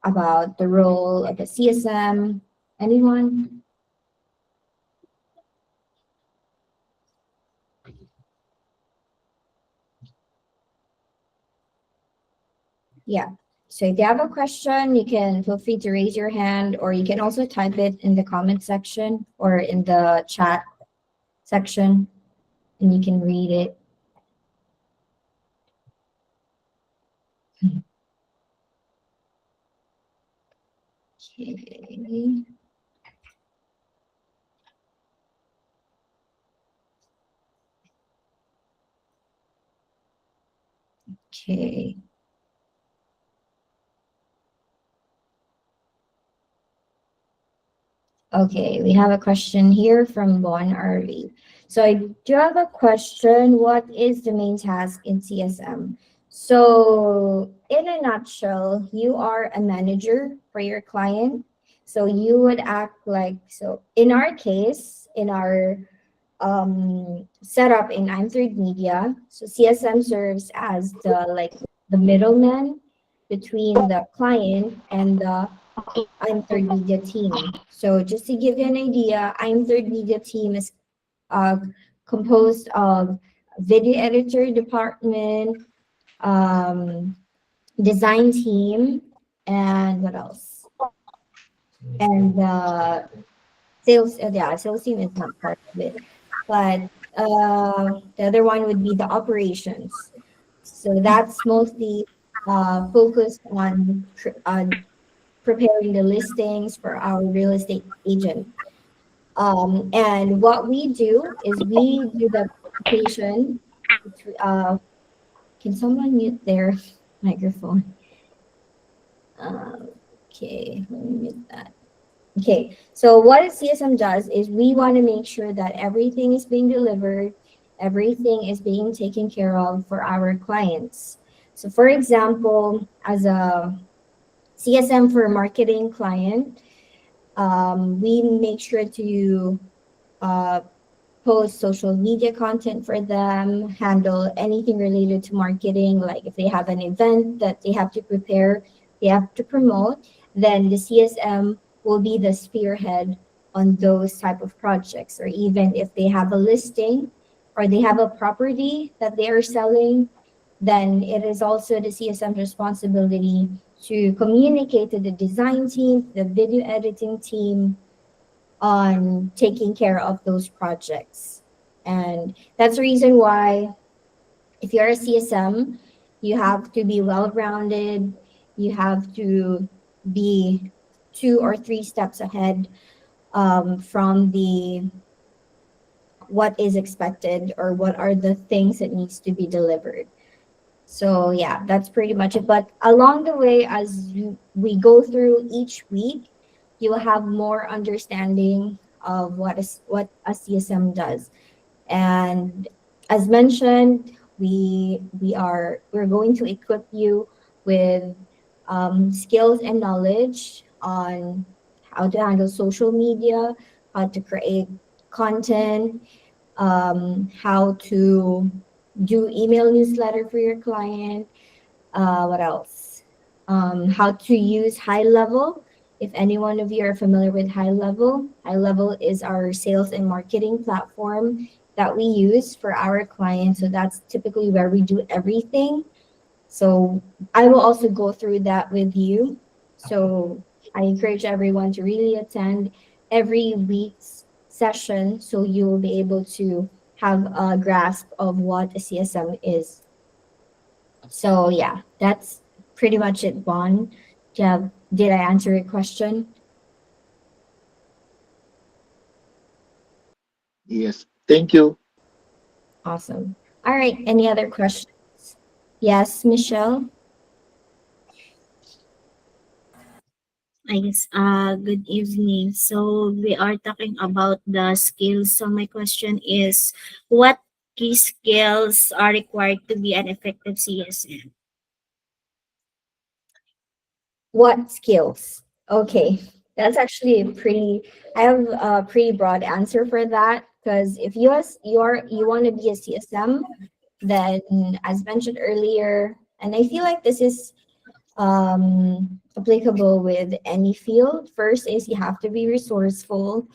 about the role of the CSM? Anyone? Yeah. So if you have a question, you can feel free to raise your hand, or you can also type it in the comment section or in the chat section, and you can read it. Okay. Okay. Okay, we have a question here from Bon RV. So I do have a question. What is the main task in CSM? So in a nutshell, you are a manager for your client. So you would act like, so in our case, in our setup in I'm Third Media, so CSM serves as the middleman between the client and the I'm Third Media team. So just to give you an idea, I'm Third Media team is uh, composed of video editor department, design team, and what else? And sales team is not part of it, but the other one would be the operations. So that's mostly focused on preparing the listings for our real estate agent. And what we do is we do the application. Can someone mute their microphone? Okay, let me mute that. Okay, so what a CSM does is we want to make sure that everything is being delivered, everything is being taken care of for our clients. So for example, as a CSM for a marketing client, we make sure to post social media content for them, handle anything related to marketing, like if they have an event that they have to prepare, they have to promote, then the CSM will be the spearhead on those type of projects. Or even if they have a listing or they have a property that they are selling, then it is also the CSM's responsibility to communicate to the design team, the video editing team on taking care of those projects. And that's the reason why if you're a CSM, you have to be well rounded, you have to be 2 or 3 steps ahead from the what is expected or what are the things that needs to be delivered. So yeah, that's pretty much it. But along the way, we go through each week, you'll have more understanding of what a CSM does. And as mentioned, we're going to equip you with skills and knowledge on how to handle social media, how to create content, how to do email newsletter for your client. What else? How to use High Level. If any one of you are familiar with High Level is our sales and marketing platform that we use for our clients. So that's typically where we do everything. So I will also go through that with you. So I encourage everyone to really attend every week's session so you will be able to have a grasp of what a CSM is. So yeah, that's pretty much it, Bon. Did I answer your question? Yes. Thank you. Awesome. All right. Any other questions? Yes, Michelle. Yes, good evening. So we are talking about the skills. So my question is, what key skills are required to be an effective CSM? What skills? Okay, that's actually a pretty. I have a pretty broad answer for that because if you want to be a CSM, then as mentioned earlier, and I feel like this is applicable with any field. First is you have to be resourceful.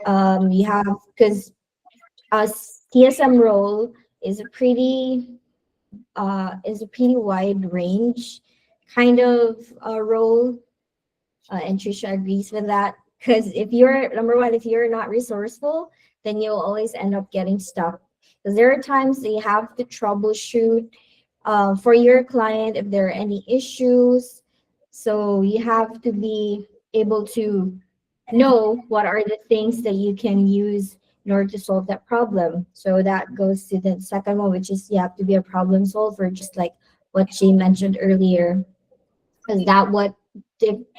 You have because a CSM role is a pretty wide range kind of role, and Trisha agrees with that. Because if you're number one, if you're not resourceful, then you'll always end up getting stuck. Because there are times that you have to troubleshoot for your client if there are any issues. So you have to be able to know what are the things that you can use in order to solve that problem. So that goes to the second one, which is you have to be a problem solver, just like what she mentioned earlier. Because that what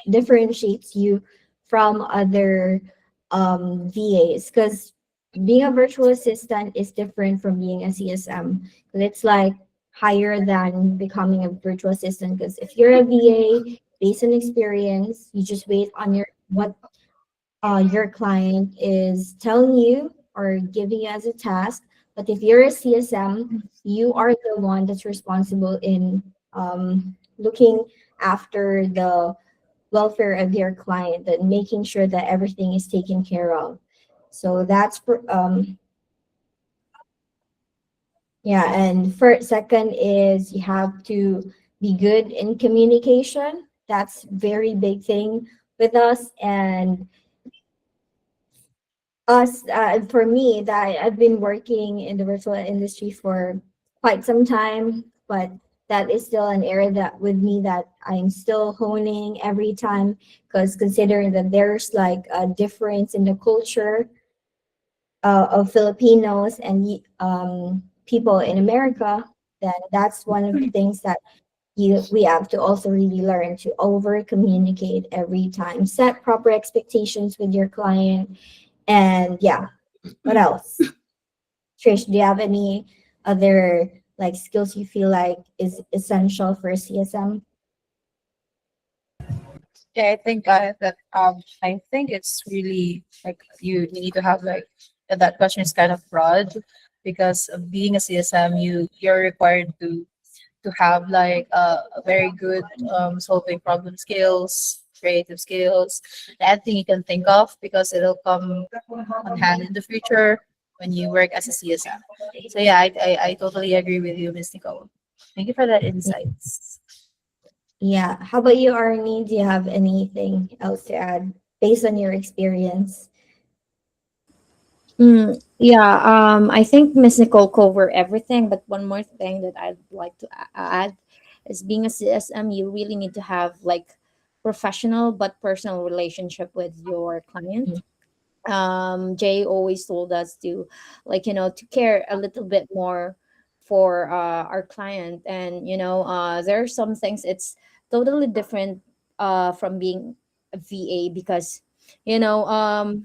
differentiates you from other VAs. Because being a virtual assistant is different from being a CSM. Because it's like higher than becoming a virtual assistant. Because if you're a VA based on experience, you just wait on what your client is telling you or giving you as a task. But if you're a CSM, you are the one that's responsible in looking after the welfare of your client and making sure that everything is taken care of. So that's for yeah, and for second is you have to be good in communication. That's very big thing with us. And for me that I've been working in the virtual industry for quite some time, but that is still an area that with me that I'm still honing every time, because considering that there's like a difference in the culture of Filipinos and people in America, then that's one of the things that we have to also really learn to over communicate every time, set proper expectations with your client. And yeah, what else? Trish, do you have any other like skills you feel like is essential for a CSM? Yeah, I think I think it's really like you need to have like that question is kind of broad because of being a CSM, you're required to have like a very good solving problem skills, creative skills, anything you can think of because it'll come on hand in the future when you work as a CSM. So yeah, I totally agree with you, Miss Nicole. Thank you for that insights. Yeah. How about you, Arnie? Do you have anything else to add based on your experience? Yeah, I think Miss Nicole covered everything, but one more thing that I'd like to add is being a CSM, you really need to have like professional but personal relationship with your client. Jay always told us to, like, to care a little bit more for our client. And there are some things it's totally different from being a VA, because you know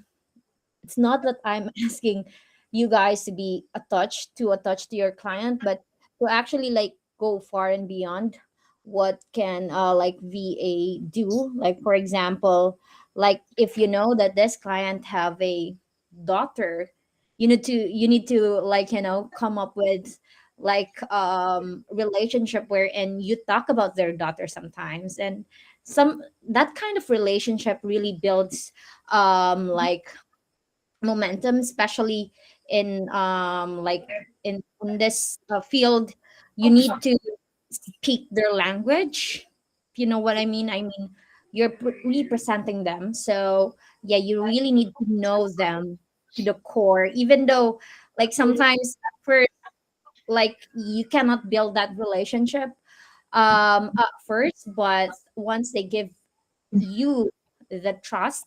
it's not that I'm asking you guys to be attached to your client, but to actually like go far and beyond what can like VA do. Like for example, like if you know that this client have a daughter, you need to like come up with like relationship wherein you talk about their daughter sometimes, and some that kind of relationship really builds like momentum, especially in like in this field. You need to speak their language, if you know what I mean. You're representing them, so yeah, you really need to know them to the core, even though like sometimes at first like you cannot build that relationship at first, but once they give you the trust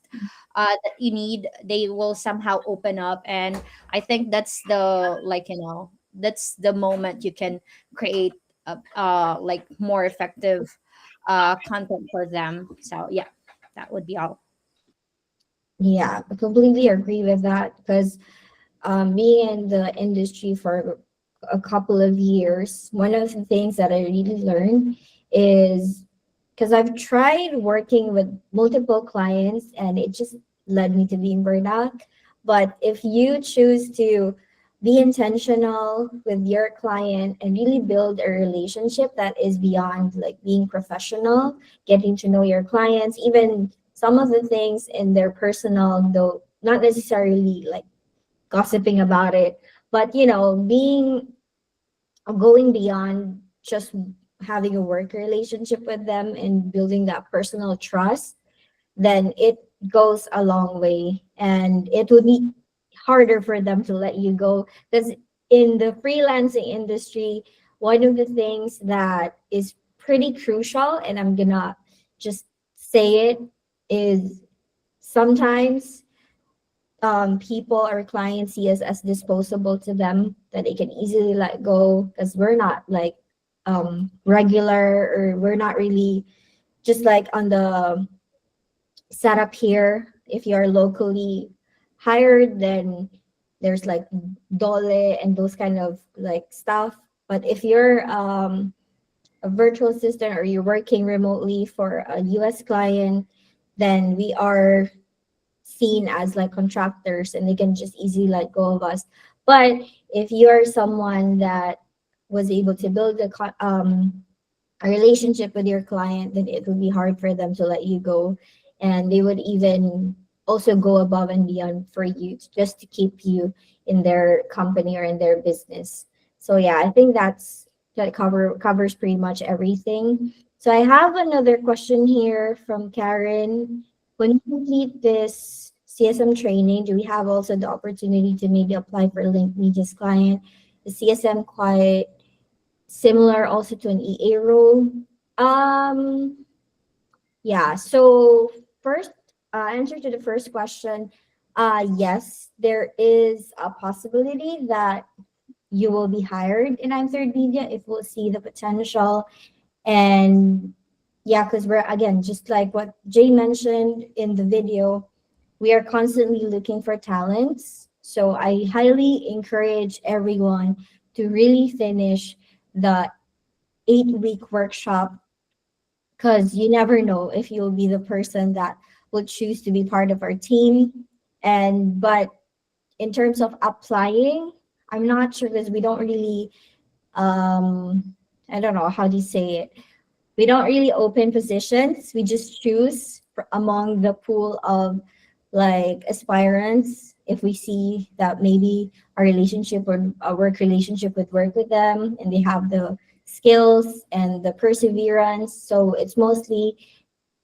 that you need, they will somehow open up. And I think that's the like that's the moment you can create like more effective content for them. So yeah, that would be all. Yeah, I completely agree with that because being in the industry for a couple of years, one of the things that I really learned is because I've tried working with multiple clients and it just led me to being burned out. But if you choose to be intentional with your client and really build a relationship that is beyond like being professional, getting to know your clients, even some of the things in their personal, though not necessarily like gossiping about it, but being going beyond just having a work relationship with them and building that personal trust, then it goes a long way and it would be harder for them to let you go. Because in the freelancing industry, one of the things that is pretty crucial, and I'm gonna just say it, is sometimes people or clients see us as disposable to them, that they can easily let go because we're not like regular, or we're not really just like on the setup here. If you're locally hired, then there's like dole and those kind of like stuff. But if you're a virtual assistant or you're working remotely for a US client, then we are seen as like contractors and they can just easily let go of us. But if you're someone that was able to build a relationship with your client, then it would be hard for them to let you go. And they would even also go above and beyond for you just to keep you in their company or in their business. So yeah, I think that covers pretty much everything. So I have another question here from Karen. When you complete this CSM training, do we have also the opportunity to maybe apply for Link Media's client? The CSM quite similar also to an EA role? Um, yeah, so first, answer to the first question, yes, there is a possibility that you will be hired in I'm Third Media if we'll see the potential. And yeah, because we're again, just like what Jay mentioned in the video, we are constantly looking for talents. So I highly encourage everyone to really finish the 8-week workshop because you never know if you'll be the person that will choose to be part of our team. And but in terms of applying, I'm not sure because we don't really I don't know how do you say it. We don't really open positions. We just choose among the pool of like aspirants if we see that maybe our relationship or our work relationship would work with them and they have the skills and the perseverance. So it's mostly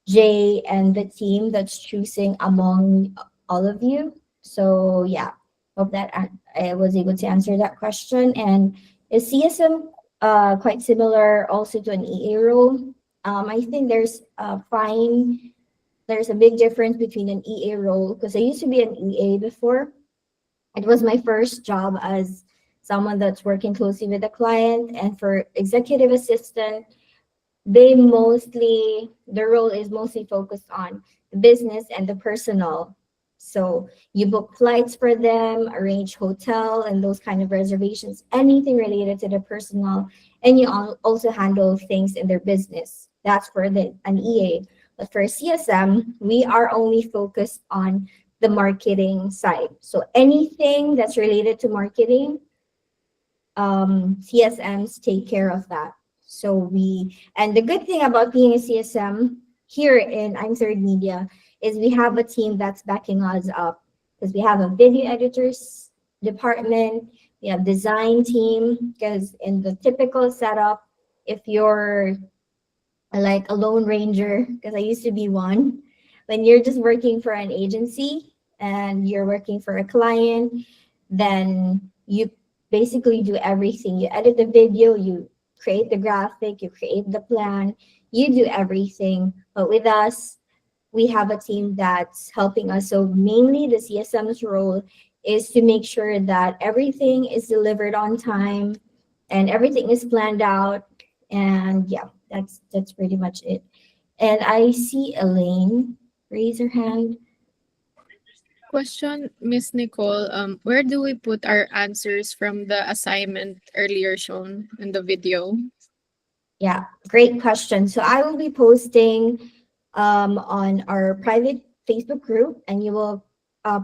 Jay and the team that's choosing among all of you. So yeah, hope that I was able to answer that question. And is CSM quite similar also to an EA role? I think there's a big difference between an EA role because I used to be an EA before. It was my first job as someone that's working closely with a client, and for executive assistant, the role is mostly focused on the business and the personal. So you book flights for them, arrange hotel and those kind of reservations, anything related to the personal, and you also handle things in their business. That's for an EA. But for CSM, we are only focused on the marketing side. So anything that's related to marketing, CSMs take care of that. And the good thing about being a CSM here in I'm Third Media is we have a team that's backing us up because we have a video editors department, we have design team, because in the typical setup, if you're like a lone ranger, because I used to be one, when you're just working for an agency and you're working for a client, then you basically do everything. You edit the video, you create the graphic, you create the plan, you do everything. But with us, we have a team that's helping us. So mainly the CSM's role is to make sure that everything is delivered on time and everything is planned out. And yeah, that's pretty much it. And I see Elaine raise her hand. Question, Miss Nicole, where do we put our answers from the assignment earlier shown in the video? Yeah, great question. So I will be posting on our private Facebook group, and you will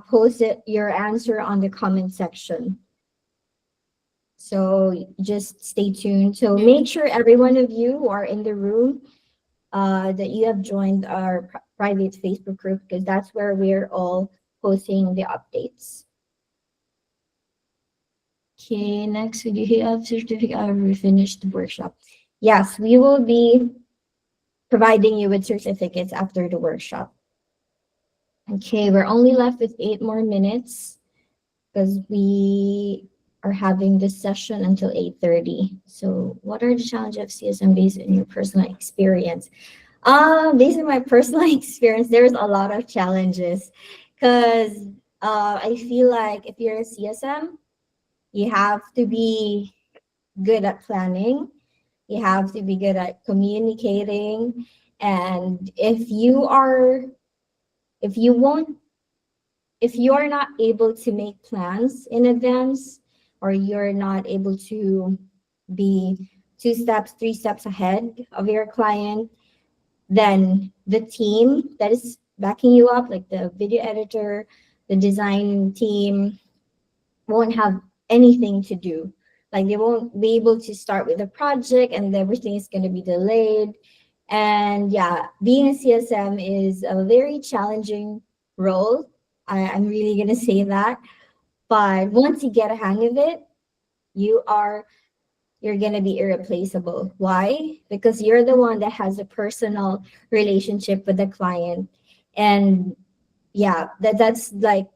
post your answer on the comment section. So just stay tuned. So make sure every one of you who are in the room that you have joined our private Facebook group, because that's where we're all posting the updates. Okay, next, do you have certificate? We finished the workshop. Yes, we will be providing you with certificates after the workshop. Okay, we're only left with 8 more minutes because we are having this session until 8:30. So what are the challenges of CSM based on your personal experience? Based on my personal experience, there's a lot of challenges because I feel like if you're a CSM, you have to be good at planning. You have to be good at communicating. And if you won't, if you are not able to make plans in advance, or you're not able to be 2 steps, 3 steps ahead of your client, then the team that is backing you up, like the video editor, the design team, won't have anything to do. Like they won't be able to start with the project and everything is going to be delayed. And yeah, being a CSM is a very challenging role. I'm really going to say that. But once you get a hang of it, you are you're going to be irreplaceable. Why? Because you're the one that has a personal relationship with the client. And yeah, that's like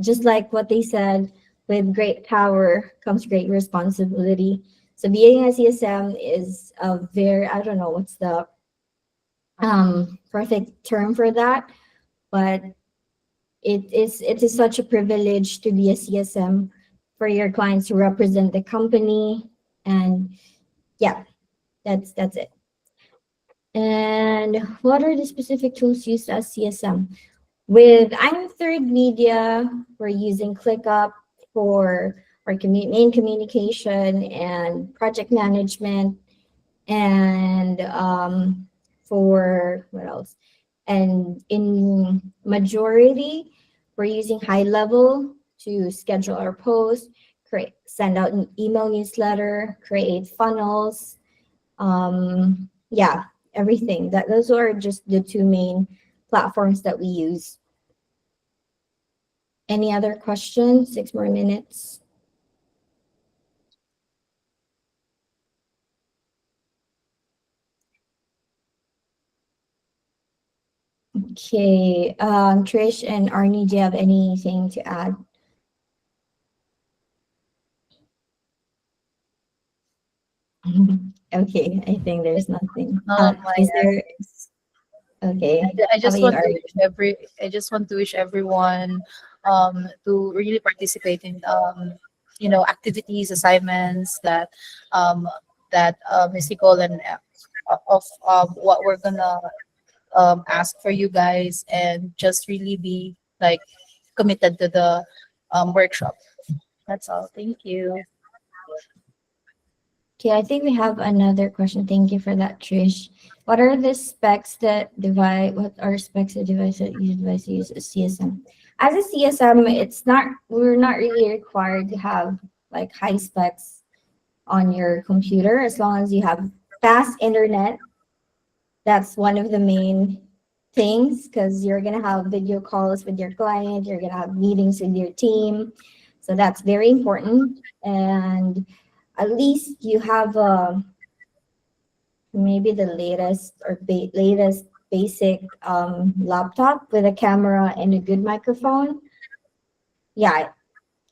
just like what they said, with great power comes great responsibility. So being a CSM is a very, I don't know what's the perfect term for that, but it is such a privilege to be a CSM for your clients to represent the company. And yeah, that's it. And what are the specific tools used as CSM? With I'm Third Media, we're using ClickUp for our main communication and project management, and for what else? And in majority, we're using High Level to schedule our posts, send out an email newsletter, create funnels. Yeah, everything. Those are just the 2 main platforms that we use. Any other questions? 6 more minutes. Okay. Trish and Arnie, do you have anything to add? Okay, I think there's nothing. My Is end. there? Okay. I How about just you, want to Arnie? wish I just want to wish everyone to really participate in activities, assignments um that Miss Nicole and of what we're gonna ask for you guys, and just really be like committed to the workshop. That's all. Thank you. Okay, I think we have another question. Thank you for that, Trish. What are the specs that device? What are specs that device that you advise to use a CSM? As a CSM, it's not. We're not really required to have like high specs on your computer as long as you have fast internet. That's one of the main things because you're gonna have video calls with your client. You're gonna have meetings with your team, so that's very important. And at least you have maybe the latest or latest basic laptop with a camera and a good microphone. Yeah,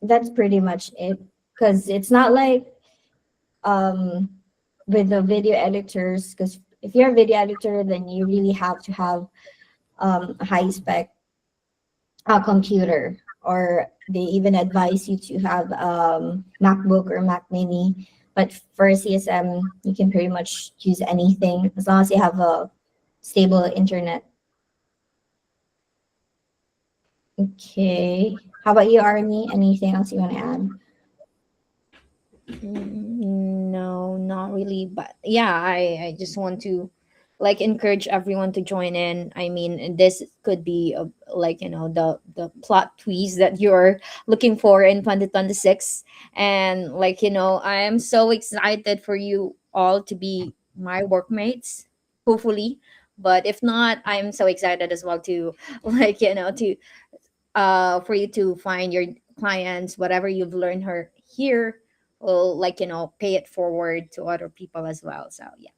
that's pretty much it. Because it's not like um, with the video editors. Because if you're a video editor, then you really have to have a high spec computer, or they even advise you to have MacBook or Mac Mini. But for CSM, you can pretty much use anything as long as you have a stable internet. Okay. How about you, Arnie? Anything else you want to add? No, not really. But yeah, I just want to like encourage everyone to join in. I mean, this could be like the plot twist that you're looking for in 2026, and like I am so excited for you all to be my workmates, hopefully. But if not, I'm so excited as well to like to for you to find your clients, whatever you've learned her here will like pay it forward to other people as well. So yeah.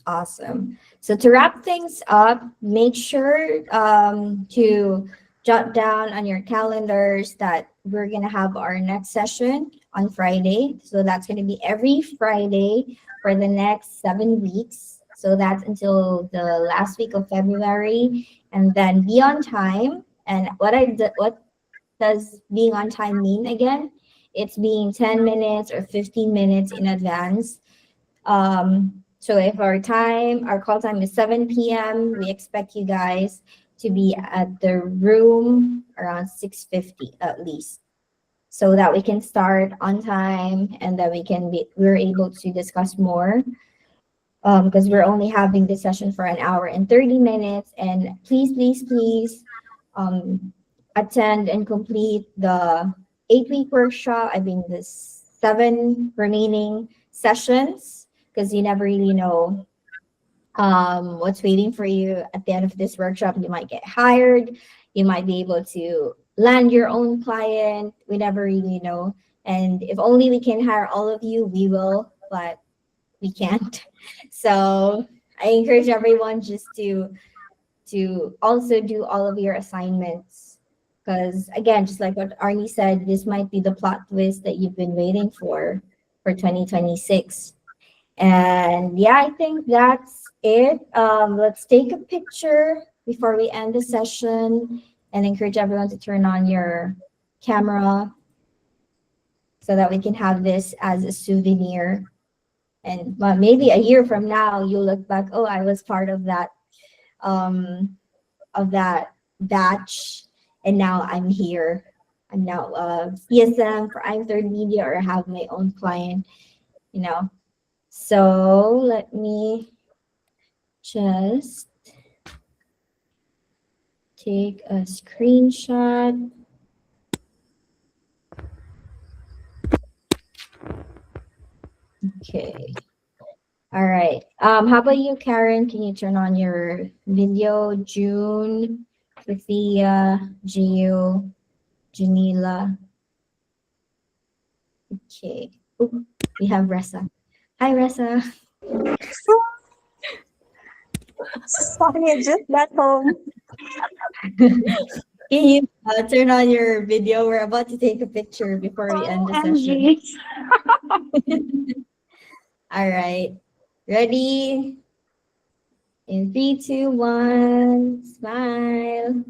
Awesome. So to wrap things up, make sure to jot down on your calendars that we're going to have our next session on Friday. So that's going to be every Friday for the next 7 weeks. So that's until the last week of February. And then be on time. And what does being on time mean again? It's being 10 minutes or 15 minutes in advance. So if our call time is 7 p.m., we expect you guys to be at the room around 6:50 at least, so that we can start on time and that we're able to discuss more. Because we're only having this session for an hour and 30 minutes. And please, please, please attend and complete the 8-week workshop. I mean, the 7 remaining sessions, because you never really know what's waiting for you at the end of this workshop. You might get hired, you might be able to land your own client. We never really know. And if only we can hire all of you, we will, but we can't. So I encourage everyone just to also do all of your assignments, because again, just like what Arnie said, this might be the plot twist that you've been waiting for 2026. And yeah, I think that's it. Let's take a picture before we end the session, and encourage everyone to turn on your camera so that we can have this as a souvenir. And well, maybe a year from now, you'll look back, oh, I was part um, of that batch, and now I'm here. I'm now CSM for I'm Third Media, or have my own client, you know. So let me just take a screenshot. Okay. All right. How about you, Karen? Can you turn on your video? June, Sophia, Gio, Janila. Okay. We have Ressa. Hi, Ressa. Sorry, I just got home. Can you turn on your video? We're about to take a picture before we end the session. All right. Ready? In 3, 2, 1, smile.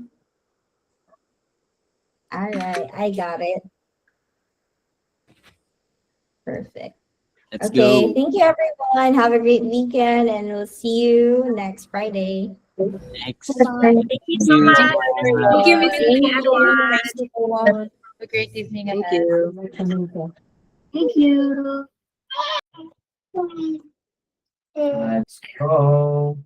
All right, I got it. Perfect. Let's Okay, go. thank you everyone. Have a great weekend and we'll see you next Friday. Next. Thank you so you. much. Thank you, Thank Miss you, Nicole. everyone. Thanks, Nicole. Have a great evening Thank ahead. you. Thank you. Let's go.